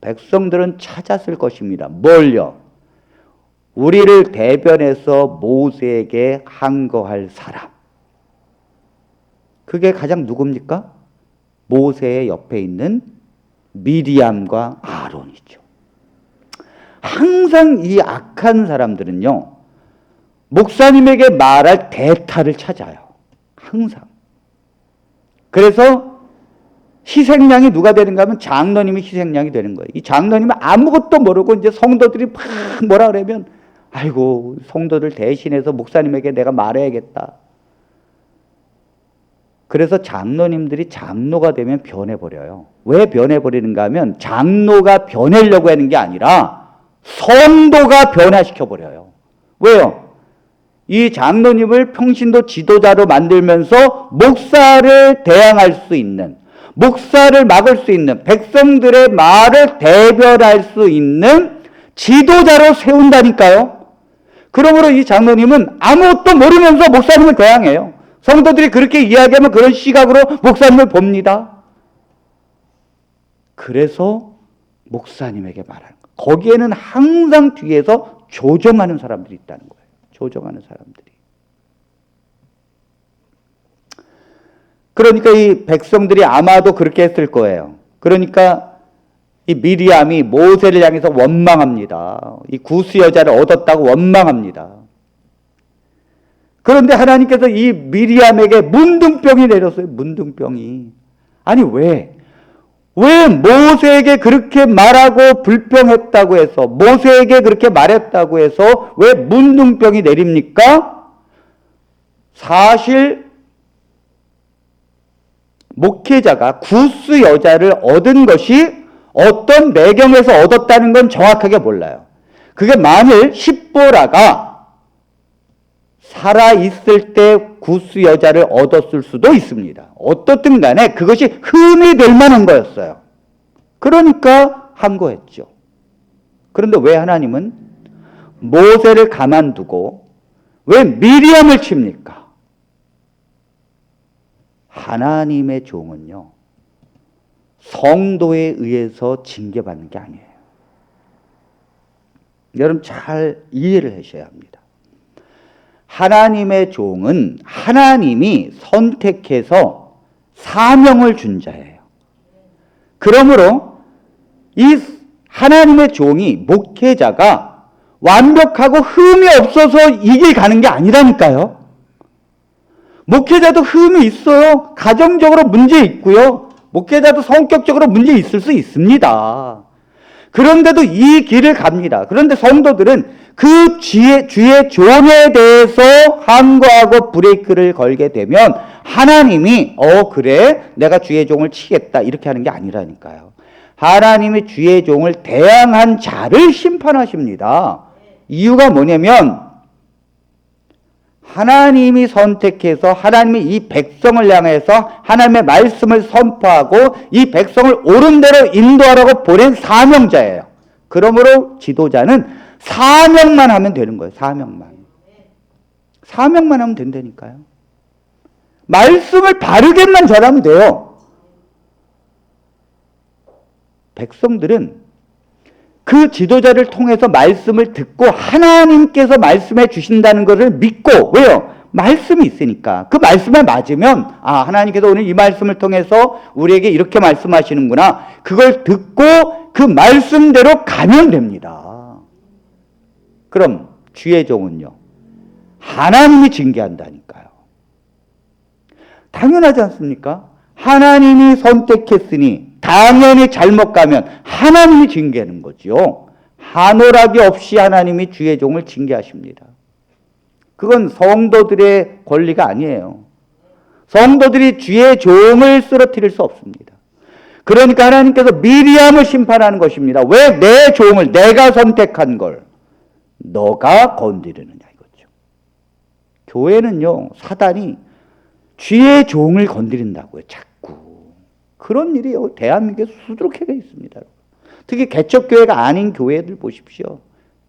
S1: 백성들은 찾았을 것입니다. 뭘요? 우리를 대변해서 모세에게 항거할 사람. 그게 가장 누굽니까? 모세의 옆에 있는 미리암과 아론이죠. 항상 이 악한 사람들은요, 목사님에게 말할 대타를 찾아요. 항상. 그래서 희생양이 누가 되는가 하면 장로님이 희생양이 되는 거예요. 이 장로님은 아무것도 모르고 이제 성도들이 막 뭐라 그러면 아이고, 성도들 대신해서 목사님에게 내가 말해야겠다. 그래서 장로님들이 장로가 되면 변해버려요. 왜 변해버리는가 하면 장로가 변하려고 하는 게 아니라 성도가 변화시켜버려요. 왜요? 이 장로님을 평신도 지도자로 만들면서 목사를 대항할 수 있는, 목사를 막을 수 있는, 백성들의 말을 대변할 수 있는 지도자로 세운다니까요. 그러므로 이 장로님은 아무것도 모르면서 목사님을 대항해요. 성도들이 그렇게 이야기하면 그런 시각으로 목사님을 봅니다. 그래서 목사님에게 말하는 거예요. 거기에는 항상 뒤에서 조정하는 사람들이 있다는 거예요. 조정하는 사람들이. 그러니까 이 백성들이 아마도 그렇게 했을 거예요. 그러니까 이 미리암이 모세를 향해서 원망합니다. 이 구스 여자를 얻었다고 원망합니다. 그런데 하나님께서 이 미리암에게 문둥병이 내렸어요. 문둥병이. 아니 왜 모세에게 그렇게 말하고 불평했다고 해서, 모세에게 그렇게 말했다고 해서 왜 문둥병이 내립니까? 사실 목회자가 구스 여자를 얻은 것이 어떤 배경에서 얻었다는 건 정확하게 몰라요. 그게 만일 십보라가 살아있을 때 구스 여자를 얻었을 수도 있습니다. 어떻든 간에 그것이 흠이 될 만한 거였어요. 그러니까 한 거였죠. 그런데 왜 하나님은 모세를 가만두고 왜 미리암을 칩니까? 하나님의 종은요, 성도에 의해서 징계받는 게 아니에요. 여러분 잘 이해를 하셔야 합니다. 하나님의 종은 하나님이 선택해서 사명을 준 자예요. 그러므로 이 하나님의 종이, 목회자가 완벽하고 흠이 없어서 이 길 가는 게 아니라니까요. 목회자도 흠이 있어요. 가정적으로 문제 있고요. 목회자도 성격적으로 문제 있을 수 있습니다. 그런데도 이 길을 갑니다. 그런데 성도들은 그 주의 종에 대해서 항거하고 브레이크를 걸게 되면 하나님이 그래 내가 주의 종을 치겠다 이렇게 하는 게 아니라니까요. 하나님이 주의 종을 대항한 자를 심판하십니다. 이유가 뭐냐면 하나님이 선택해서 하나님이 이 백성을 향해서 하나님의 말씀을 선포하고 이 백성을 옳은 대로 인도하라고 보낸 사명자예요. 그러므로 지도자는 사명만 하면 되는 거예요. 사명만 하면 된다니까요. 말씀을 바르게만 전하면 돼요. 백성들은 그 지도자를 통해서 말씀을 듣고 하나님께서 말씀해 주신다는 것을 믿고, 왜요? 말씀이 있으니까. 그 말씀에 맞으면 하나님께서 오늘 이 말씀을 통해서 우리에게 이렇게 말씀하시는구나. 그걸 듣고 그 말씀대로 가면 됩니다. 그럼 주의 종은요, 하나님이 징계한다니까요. 당연하지 않습니까? 하나님이 선택했으니 당연히 잘못 가면 하나님이 징계하는 거죠. 한오락이 없이 하나님이 주의 종을 징계하십니다. 그건 성도들의 권리가 아니에요. 성도들이 주의 종을 쓰러뜨릴 수 없습니다. 그러니까 하나님께서 미리암을 심판하는 것입니다. 왜 내 종을, 내가 선택한 걸 너가 건드리느냐 이거죠. 교회는요, 사단이 주의 종을 건드린다고요. 자꾸. 그런 일이 대한민국에 수두룩하게 있습니다. 특히 개척교회가 아닌 교회들 보십시오.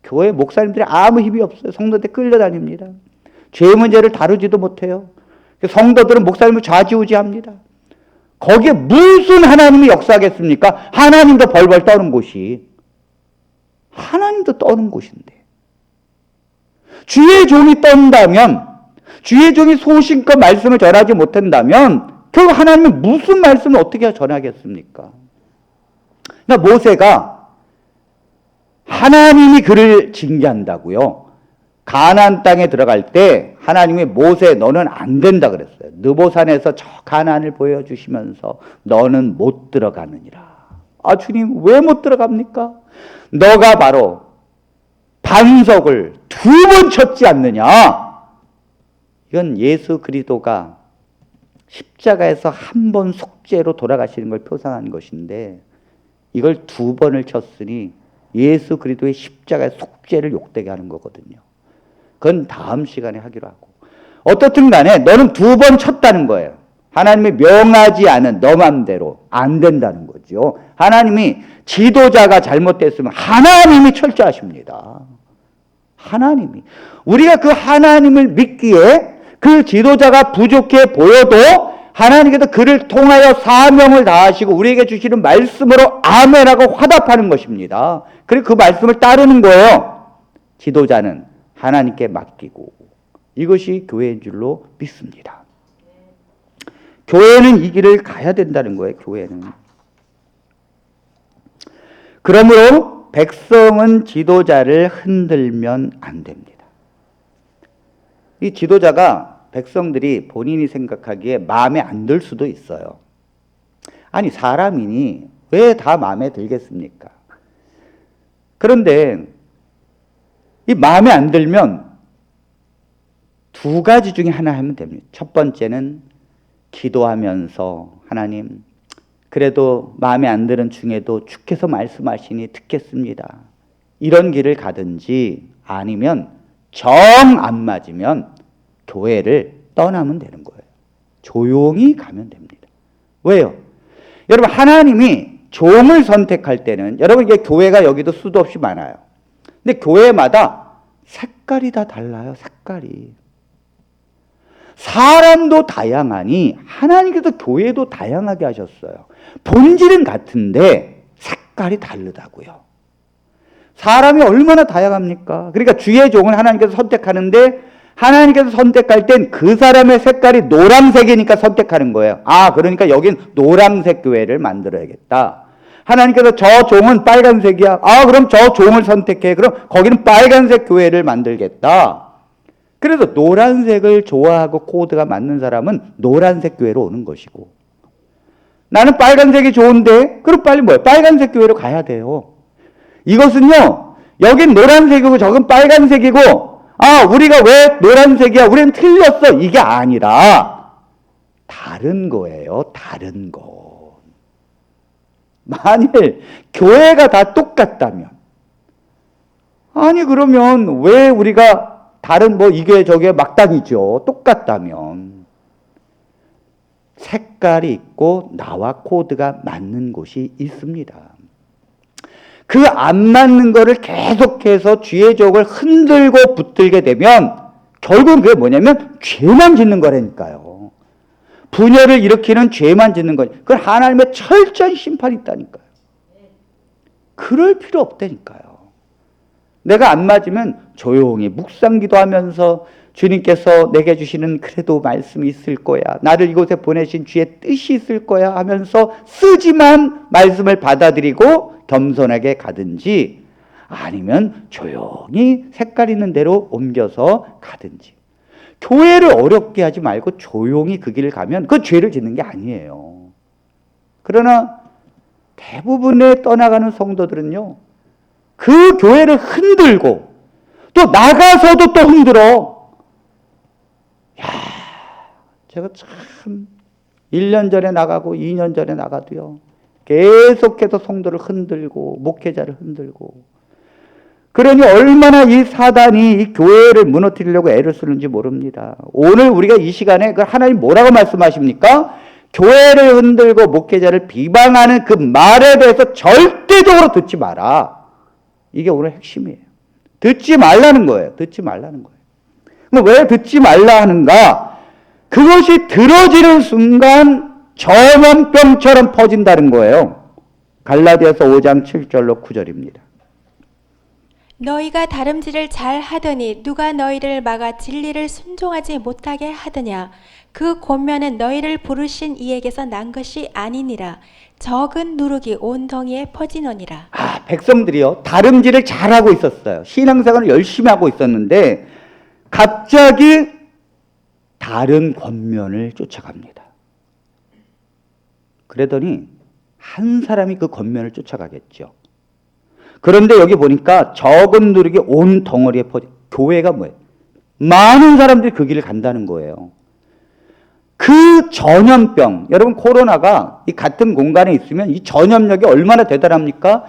S1: 교회 목사님들이 아무 힘이 없어요. 성도들 끌려다닙니다. 죄 문제를 다루지도 못해요. 성도들은 목사님을 좌지우지합니다. 거기에 무슨 하나님이 역사하겠습니까? 하나님도 벌벌 떠는 곳이. 하나님도 떠는 곳인데. 주의 종이 떤다면, 주의 종이 소신껏 말씀을 전하지 못한다면 결국 하나님은 무슨 말씀을 어떻게 전하겠습니까? 그러니까 모세가 하나님이 그를 징계한다고요. 가나안 땅에 들어갈 때 하나님이 모세 너는 안 된다 그랬어요. 느보산에서 저 가나안을 보여주시면서 너는 못 들어가느니라. 주님 왜 못 들어갑니까? 너가 바로 반석을 2번 쳤지 않느냐. 이건 예수 그리스도가 십자가에서 한 번 속죄로 돌아가시는 걸 표상한 것인데 이걸 2번을 쳤으니 예수 그리스도의 십자가의 속죄를 욕되게 하는 거거든요. 그건 다음 시간에 하기로 하고, 어떻든 간에 너는 2번 쳤다는 거예요. 하나님이 명하지 않은 너 맘대로 안 된다는 거죠. 하나님이 지도자가 잘못됐으면 하나님이 철저하십니다. 하나님이. 우리가 그 하나님을 믿기에 그 지도자가 부족해 보여도 하나님께서 그를 통하여 사명을 다하시고 우리에게 주시는 말씀으로 아멘하고 화답하는 것입니다. 그리고 그 말씀을 따르는 거예요. 지도자는 하나님께 맡기고. 이것이 교회인 줄로 믿습니다. 교회는 이 길을 가야 된다는 거예요. 교회는. 그러므로 백성은 지도자를 흔들면 안 됩니다. 이 지도자가 백성들이 본인이 생각하기에 마음에 안 들 수도 있어요. 아니, 사람이니 왜 다 마음에 들겠습니까? 그런데 이 마음에 안 들면 두 가지 중에 하나 하면 됩니다. 첫 번째는 기도하면서 하나님, 그래도 마음에 안 드는 중에도 주께서 말씀하시니 듣겠습니다. 이런 길을 가든지, 아니면 정 안 맞으면 교회를 떠나면 되는 거예요. 조용히 가면 됩니다. 왜요? 여러분, 하나님이 종을 선택할 때는, 여러분, 이게 교회가 여기도 수도 없이 많아요. 근데 교회마다 색깔이 다 달라요. 색깔이. 사람도 다양하니 하나님께서 교회도 다양하게 하셨어요. 본질은 같은데 색깔이 다르다고요. 사람이 얼마나 다양합니까? 그러니까 주의 종을 하나님께서 선택하는데, 하나님께서 선택할 땐 그 사람의 색깔이 노란색이니까 선택하는 거예요. 아, 그러니까 여긴 노란색 교회를 만들어야겠다. 하나님께서 저 종은 빨간색이야. 아, 그럼 저 종을 선택해. 그럼 거기는 빨간색 교회를 만들겠다. 그래서 노란색을 좋아하고 코드가 맞는 사람은 노란색 교회로 오는 것이고, 나는 빨간색이 좋은데, 그럼 빨리 뭐예요? 빨간색 교회로 가야 돼요. 이것은요, 여긴 노란색이고 저건 빨간색이고, 아, 우리가 왜 노란색이야? 우리는 틀렸어. 이게 아니라 다른 거예요. 다른 거. 만일 교회가 다 똑같다면, 아니 그러면 왜 우리가 다른 이 교회 저 교회 막당이죠. 똑같다면. 색깔이 있고 나와 코드가 맞는 곳이 있습니다. 그 안 맞는 거를 계속해서 주의 종을 흔들고 붙들게 되면 결국은 그게 뭐냐면 죄만 짓는 거라니까요. 분열을 일으키는 죄만 짓는 거니. 그건 하나님의 철저한 심판이 있다니까요. 그럴 필요 없다니까요. 내가 안 맞으면 조용히 묵상기도 하면서 주님께서 내게 주시는 그래도 말씀이 있을 거야, 나를 이곳에 보내신 주의 뜻이 있을 거야 하면서 쓰지만 말씀을 받아들이고 겸손하게 가든지, 아니면 조용히 색깔 있는 대로 옮겨서 가든지. 교회를 어렵게 하지 말고 조용히 그 길을 가면 그 죄를 짓는 게 아니에요. 그러나 대부분의 떠나가는 성도들은요, 그 교회를 흔들고 또 나가서도 또 흔들어. 야, 제가 참 1년 전에 나가고 2년 전에 나가도요, 계속해서 성도를 흔들고 목회자를 흔들고. 그러니 얼마나 이 사단이 이 교회를 무너뜨리려고 애를 쓰는지 모릅니다. 오늘 우리가 이 시간에 그 하나님 뭐라고 말씀하십니까? 교회를 흔들고 목회자를 비방하는 그 말에 대해서 절대적으로 듣지 마라. 이게 오늘 핵심이에요. 듣지 말라는 거예요. 듣지 말라는 거예요. 그럼 왜 듣지 말라 하는가? 그것이 들어지는 순간 전염병처럼 퍼진다는 거예요. 갈라디아서 5장 7절로 9절입니다.
S2: 너희가 다름질을 잘 하더니 누가 너희를 막아 진리를 순종하지 못하게 하더냐? 그 권면은 너희를 부르신 이에게서 난 것이 아니니라. 적은 누룩이 온 덩이에 퍼지노니라.
S1: 아, 백성들이요, 다름질을 잘하고 있었어요. 신앙생활을 열심히 하고 있었는데 갑자기 다른 권면을 쫓아갑니다. 그러더니 한 사람이 그 권면을 쫓아가겠죠. 그런데 여기 보니까 적은 누룩이 온 덩어리에 퍼지. 교회가 뭐예요? 많은 사람들이 그 길을 간다는 거예요. 그 전염병, 여러분, 코로나가 이 같은 공간에 있으면 이 전염력이 얼마나 대단합니까?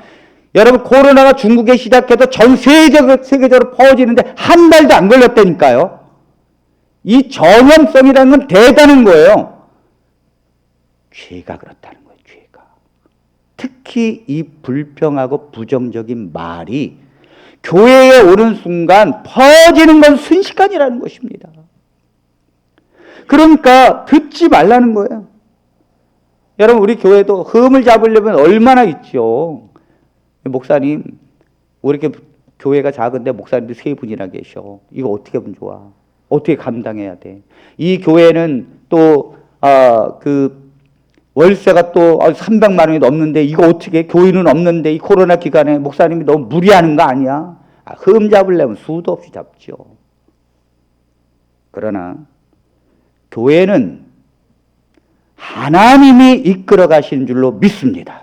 S1: 여러분, 코로나가 중국에 시작해서 전 세계적으로 퍼지는데 한 달도 안 걸렸다니까요. 이 전염성이라는 건 대단한 거예요. 죄가 그렇다는 거예요. 죄가. 특히 이 불평하고 부정적인 말이 교회에 오는 순간 퍼지는 건 순식간이라는 것입니다. 그러니까 듣지 말라는 거예요. 여러분, 우리 교회도 흠을 잡으려면 얼마나 있죠. 목사님, 우리 이렇게 교회가 작은데 목사님들 3분이나 계셔. 이거 어떻게 하면 좋아? 어떻게 감당해야 돼? 이 교회는 또 월세가 또 300만 원이 넘는데 이거 어떻게, 교인은 없는데 이 코로나 기간에 목사님이 너무 무리하는 거 아니야? 흠 잡으려면 수도 없이 잡죠. 그러나 교회는 하나님이 이끌어 가시는 줄로 믿습니다.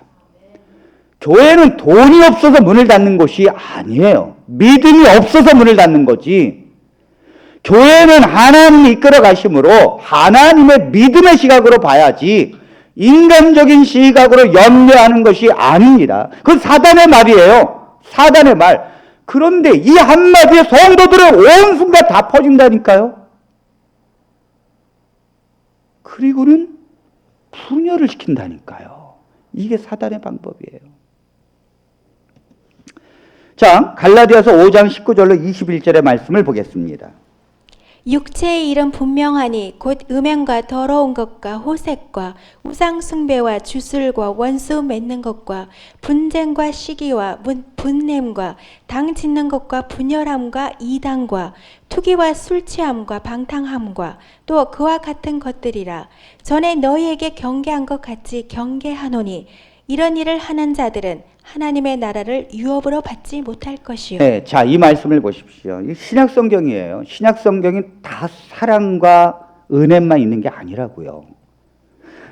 S1: 교회는 돈이 없어서 문을 닫는 곳이 아니에요. 믿음이 없어서 문을 닫는 거지. 교회는 하나님이 이끌어 가심으로 하나님의 믿음의 시각으로 봐야지 인간적인 시각으로 염려하는 것이 아닙니다. 그건 사단의 말이에요. 사단의 말. 그런데 이 한마디에 성도들의 온 순간 다 퍼진다니까요. 그리고는 분열을 시킨다니까요. 이게 사단의 방법이에요. 자, 갈라디아서 5장 19절로 21절의 말씀을 보겠습니다.
S2: 육체의 일은 분명하니 곧 음행과 더러운 것과 호색과 우상숭배와 주술과 원수 맺는 것과 분쟁과 시기와 분냄과 당 짓는 것과 분열함과 이단과 투기와 술취함과 방탕함과 또 그와 같은 것들이라. 전에 너희에게 경계한 것 같이 경계하노니 이런 일을 하는 자들은 하나님의 나라를 유업으로 받지 못할 것이요.
S1: 네, 자, 이 말씀을 보십시오. 이 신약 성경이에요. 신약 성경이 다 사랑과 은혜만 있는 게 아니라고요.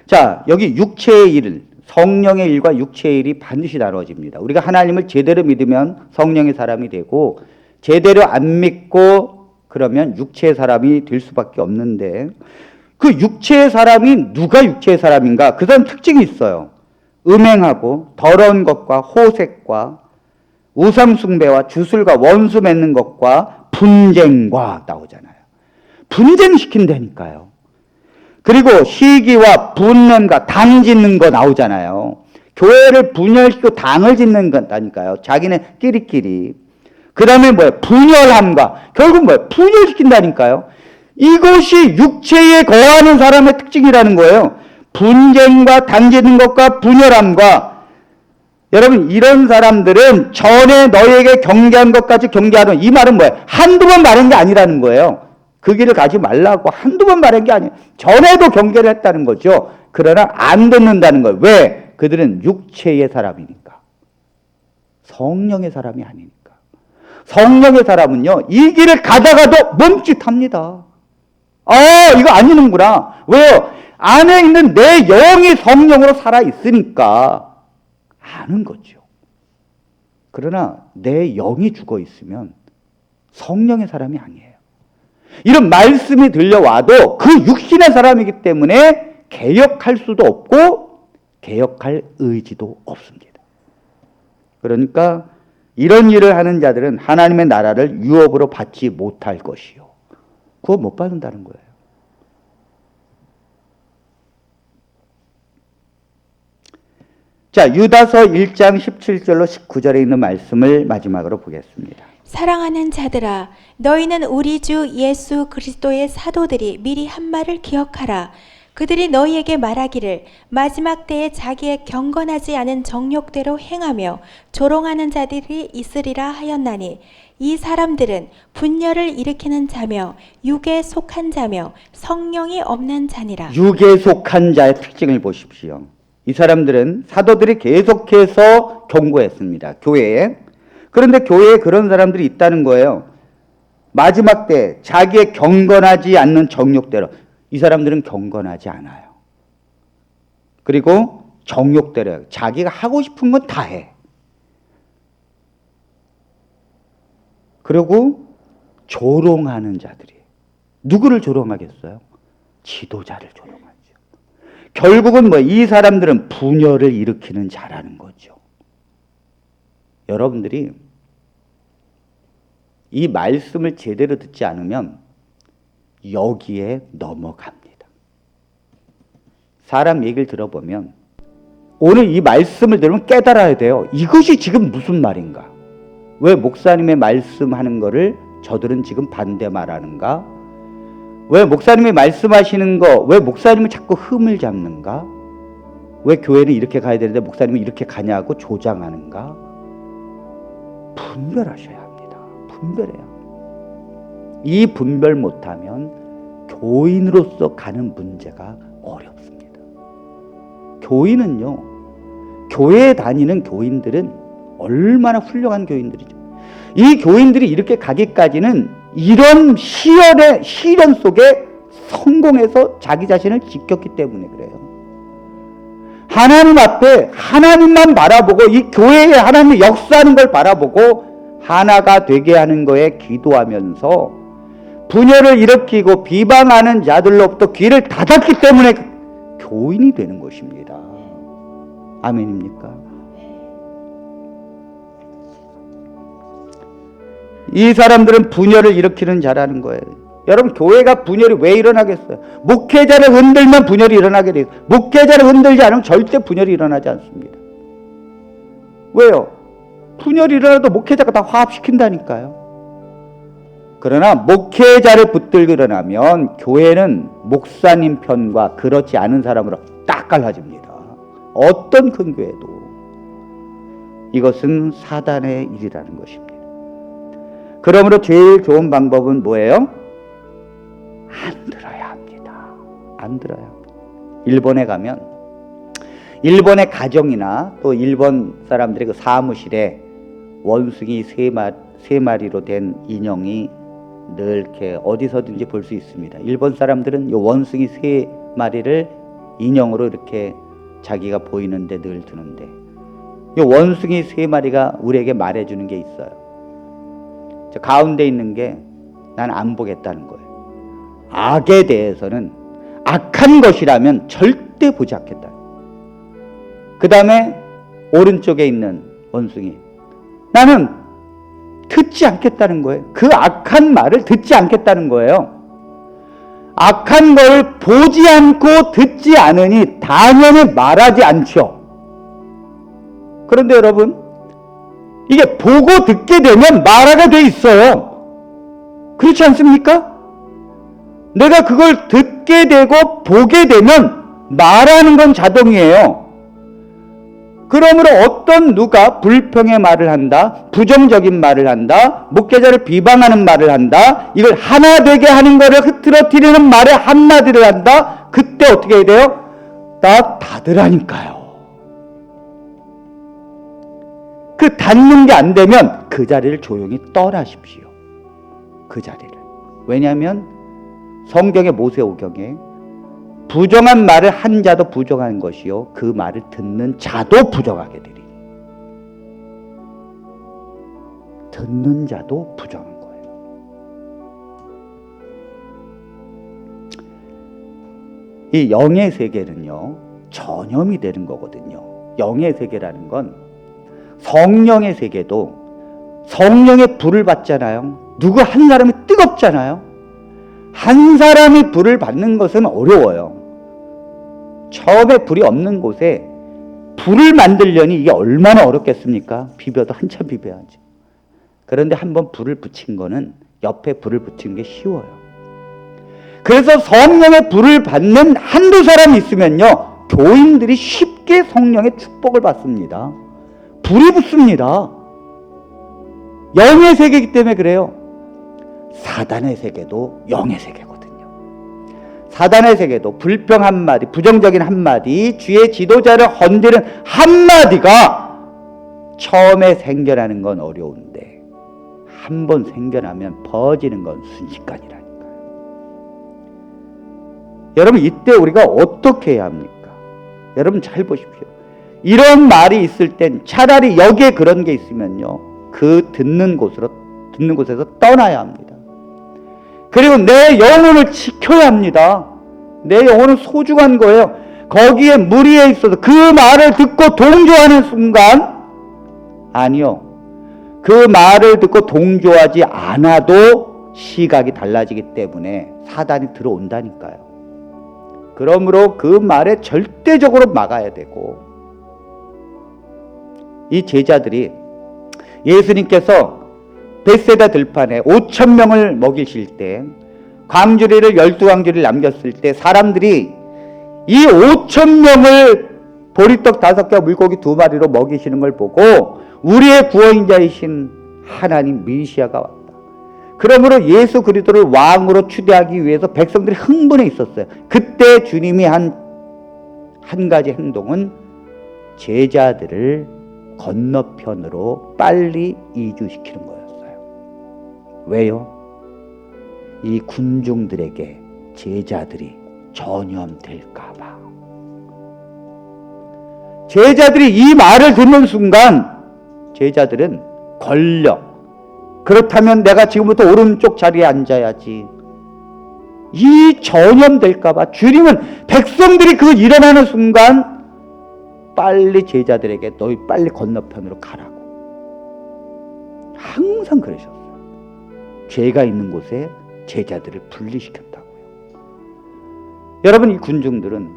S1: 자, 여기 육체의 일, 성령의 일과 육체의 일이 반드시 나눠집니다. 우리가 하나님을 제대로 믿으면 성령의 사람이 되고, 제대로 안 믿고 그러면 육체의 사람이 될 수밖에 없는데, 그 육체의 사람이 누가 육체의 사람인가? 그 사람 특징이 있어요. 음행하고 더러운 것과 호색과 우상숭배와 주술과 원수 맺는 것과 분쟁과 나오잖아요. 분쟁시킨다니까요. 그리고 시기와 분냄과 당 짓는 거 나오잖아요. 교회를 분열시키고 당을 짓는 거다니까요. 자기네 끼리끼리. 그 다음에 뭐예요? 분열함과, 결국 뭐예요? 분열시킨다니까요. 이것이 육체에 거하는 사람의 특징이라는 거예요. 분쟁과 당짓는 것과 분열함과. 여러분, 이런 사람들은 전에 너희에게 경계한 것까지 경계하는, 이 말은 뭐예요? 한두 번 말한 게 아니라는 거예요. 그 길을 가지 말라고 한두 번 말한 게 아니에요. 전에도 경계를 했다는 거죠. 그러나 안 듣는다는 거예요. 왜? 그들은 육체의 사람이니까. 성령의 사람이 아니니까. 성령의 사람은요, 이 길을 가다가도 멈칫합니다. 이거 아니는구나. 왜요? 안에 있는 내 영이 성령으로 살아있으니까 아는 거죠. 그러나 내 영이 죽어 있으면 성령의 사람이 아니에요. 이런 말씀이 들려와도 그 육신의 사람이기 때문에 개혁할 수도 없고 개혁할 의지도 없습니다. 그러니까 이런 일을 하는 자들은 하나님의 나라를 유업으로 받지 못할 것이요. 그거 못 받는다는 거예요. 자, 유다서 1장 17절로 19절에 있는 말씀을 마지막으로 보겠습니다.
S2: 사랑하는 자들아, 너희는 우리 주 예수 그리스도의 사도들이 미리 한 말을 기억하라. 그들이 너희에게 말하기를 마지막 때에 자기의 경건하지 않은 정욕대로 행하며 조롱하는 자들이 있으리라 하였나니, 이 사람들은 분열을 일으키는 자며 육에 속한 자며 성령이 없는 자니라.
S1: 육에 속한 자의 특징을 보십시오. 이 사람들은 사도들이 계속해서 경고했습니다. 교회에. 그런데 교회에 그런 사람들이 있다는 거예요. 마지막 때 자기의 경건하지 않는 정욕대로. 이 사람들은 경건하지 않아요. 그리고 정욕대로 자기가 하고 싶은 건 다 해. 그리고 조롱하는 자들이. 누구를 조롱하겠어요? 지도자를 조롱하죠. 결국은 이 사람들은 분열을 일으키는 자라는 거죠. 여러분들이 이 말씀을 제대로 듣지 않으면 여기에 넘어갑니다. 사람 얘기를 들어보면 오늘 이 말씀을 들으면 깨달아야 돼요. 이것이 지금 무슨 말인가? 왜 목사님의 말씀하는 거를 저들은 지금 반대 말하는가? 왜 목사님이 말씀하시는 거, 왜 목사님은 자꾸 흠을 잡는가? 왜 교회는 이렇게 가야 되는데 목사님은 이렇게 가냐고 조장하는가? 분별하셔야 합니다. 분별해요. 이 분별 못하면 교인으로서 가는 문제가 어렵습니다. 교인은요, 교회에 다니는 교인들은 얼마나 훌륭한 교인들이죠. 이 교인들이 이렇게 가기까지는 이런 시련 속에 성공해서 자기 자신을 지켰기 때문에 그래요. 하나님 앞에 하나님만 바라보고 이 교회에 하나님이 역사하는 걸 바라보고 하나가 되게 하는 거에 기도하면서 분열을 일으키고 비방하는 자들로부터 귀를 닫았기 때문에 교인이 되는 것입니다. 아멘입니까? 이 사람들은 분열을 일으키는 자라는 거예요. 여러분, 교회가 분열이 왜 일어나겠어요? 목회자를 흔들면 분열이 일어나게 돼요. 목회자를 흔들지 않으면 절대 분열이 일어나지 않습니다. 왜요? 분열이 일어나도 목회자가 다 화합시킨다니까요. 그러나 목회자를 붙들고 일어나면 교회는 목사님 편과 그렇지 않은 사람으로 딱 갈라집니다. 어떤 큰 교회도. 이것은 사단의 일이라는 것입니다. 그러므로 제일 좋은 방법은 뭐예요? 안 들어야 합니다. 안 들어야 합니다. 일본에 가면 일본의 가정이나 또 일본 사람들의 그 사무실에 원숭이 세 마리로 된 인형이 늘 이렇게 어디서든지 볼 수 있습니다. 일본 사람들은 이 원숭이 세 마리를 인형으로 이렇게 자기가 보이는데 늘 두는데, 이 원숭이 세 마리가 우리에게 말해주는 게 있어요. 저 가운데 있는 게 난 안 보겠다는 거예요. 악에 대해서는 악한 것이라면 절대 보지 않겠다. 그 다음에 오른쪽에 있는 원숭이, 나는 듣지 않겠다는 거예요. 그 악한 말을 듣지 않겠다는 거예요. 악한 걸 보지 않고 듣지 않으니 당연히 말하지 않죠. 그런데 여러분, 이게 보고 듣게 되면 말하게 돼 있어요. 그렇지 않습니까? 내가 그걸 듣게 되고 보게 되면 말하는 건 자동이에요. 그러므로 어떤 누가 불평의 말을 한다, 부정적인 말을 한다, 목회자를 비방하는 말을 한다, 이걸 하나 되게 하는 거를 흐트러뜨리는 말에 한마디를 한다, 그때 어떻게 해야 돼요? 다 닫으라니까요. 그 닫는 게 안 되면 그 자리를 조용히 떠나십시오. 그 자리를. 왜냐하면 성경의 모세오경에 부정한 말을 한 자도 부정한 것이요 그 말을 듣는 자도 부정하게 되리니. 듣는 자도 부정한 거예요. 이 영의 세계는요, 전염이 되는 거거든요. 영의 세계라는 건 성령의 세계도 성령의 불을 받잖아요. 누구 한 사람이 뜨겁잖아요. 한 사람이 불을 받는 것은 어려워요. 처음에 불이 없는 곳에 불을 만들려니 이게 얼마나 어렵겠습니까? 비벼도 한참 비벼야죠. 그런데 한번 불을 붙인 거는 옆에 불을 붙이는 게 쉬워요. 그래서 성령의 불을 받는 한두 사람이 있으면요, 교인들이 쉽게 성령의 축복을 받습니다. 불이 붙습니다. 영의 세계이기 때문에 그래요. 사단의 세계도 영의 세계거든요. 사단의 세계도 불평 한마디, 부정적인 한마디, 주의 지도자를 건드리는 한마디가 처음에 생겨나는 건 어려운데 한번 생겨나면 퍼지는 건 순식간이라니까요. 여러분, 이때 우리가 어떻게 해야 합니까? 여러분 잘 보십시오. 이런 말이 있을 땐 차라리 여기에 그런 게 있으면요, 그 듣는 곳에서 떠나야 합니다. 그리고 내 영혼을 지켜야 합니다. 내 영혼은 소중한 거예요. 거기에 무리에 있어서 그 말을 듣고 동조하는 순간, 아니요, 그 말을 듣고 동조하지 않아도 시각이 달라지기 때문에 사단이 들어온다니까요. 그러므로 그 말에 절대적으로 막아야 되고, 이 제자들이 예수님께서 벳세다 들판에 5,000명을 먹이실 때, 광주리를 12광주리를 남겼을 때 사람들이 이 5,000명을 보리떡 5개와 물고기 2마리로 먹이시는 걸 보고 우리의 구원자이신 하나님 메시아가 왔다. 그러므로 예수 그리스도를 왕으로 추대하기 위해서 백성들이 흥분해 있었어요. 그때 주님이 한 한 가지 행동은 제자들을 건너편으로 빨리 이주시키는 거였어요. 왜요? 이 군중들에게 제자들이 전염될까봐. 제자들이 이 말을 듣는 순간 제자들은 권력, 그렇다면 내가 지금부터 오른쪽 자리에 앉아야지, 이 전염될까봐 주님은 백성들이 그 일어나는 순간 빨리 제자들에게 너희 빨리 건너편으로 가라고 항상 그러셨어요. 죄가 있는 곳에 제자들을 분리시켰다고요. 여러분, 이 군중들은,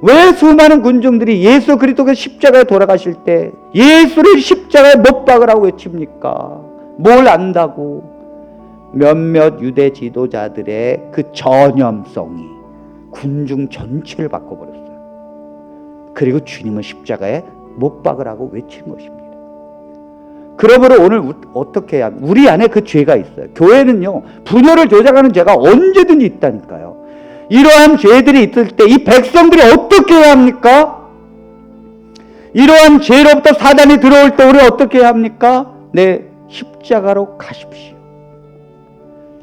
S1: 왜 수많은 군중들이 예수 그리스도가 십자가에 돌아가실 때 예수를 십자가에 못 박으라고 외칩니까? 뭘 안다고? 몇몇 유대 지도자들의 그 전염성이 군중 전체를 바꿔버렸어요. 그리고 주님은 십자가에 못 박으라고 외친 것입니다. 그러므로 오늘 어떻게 해야 합니까? 우리 안에 그 죄가 있어요. 교회는요, 분열을 조장하는 죄가 언제든지 있다니까요. 이러한 죄들이 있을 때 이 백성들이 어떻게 해야 합니까? 이러한 죄로부터 사단이 들어올 때 우리 어떻게 해야 합니까? 네, 십자가로 가십시오.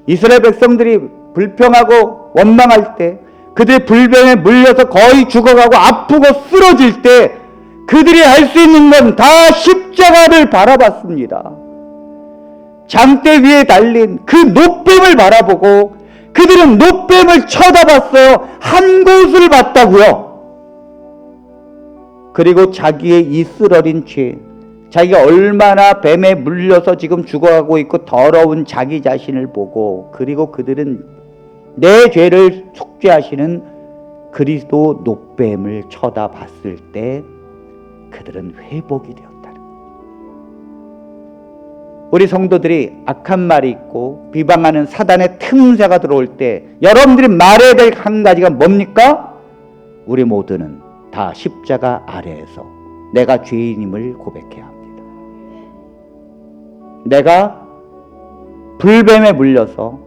S1: 이스라엘 백성들이 불평하고 원망할 때, 그들의 불병에 물려서 거의 죽어가고 아프고 쓰러질 때 그들이 할 수 있는 건 다 십자가를 바라봤습니다. 장대 위에 달린 그 노뱀을 바라보고 그들은 노뱀을 쳐다봤어요. 한 곳을 봤다고요. 그리고 자기의 이 쓰러린 죄, 자기가 얼마나 뱀에 물려서 지금 죽어가고 있고 더러운 자기 자신을 보고, 그리고 그들은 내 죄를 속죄하시는 그리스도 노뱀을 쳐다봤을 때 그들은 회복이 되었다는 거예요. 우리 성도들이 악한 말이 있고 비방하는 사단의 틈새가 들어올 때 여러분들이 말해야 될 한 가지가 뭡니까? 우리 모두는 다 십자가 아래에서 내가 죄인임을 고백해야 합니다. 내가 불뱀에 물려서,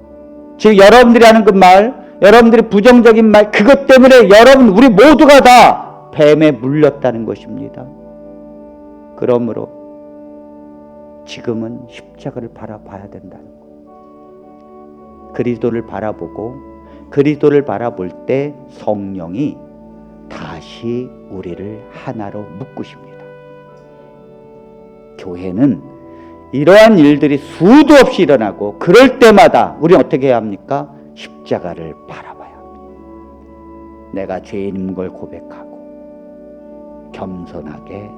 S1: 지금 여러분들이 하는 그 말, 여러분들이 부정적인 말, 그것 때문에 여러분, 우리 모두가 다 뱀에 물렸다는 것입니다. 그러므로 지금은 십자가를 바라봐야 된다는 것. 그리스도를 바라보고, 그리스도를 바라볼 때 성령이 다시 우리를 하나로 묶으십니다. 교회는 이러한 일들이 수도 없이 일어나고, 그럴 때마다 우리는 어떻게 해야 합니까? 십자가를 바라봐야 합니다. 내가 죄인인 걸 고백하고 겸손하게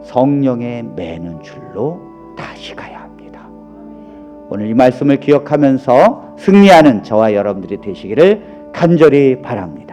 S1: 성령의 매는 줄로 다시 가야 합니다. 오늘 이 말씀을 기억하면서 승리하는 저와 여러분들이 되시기를 간절히 바랍니다.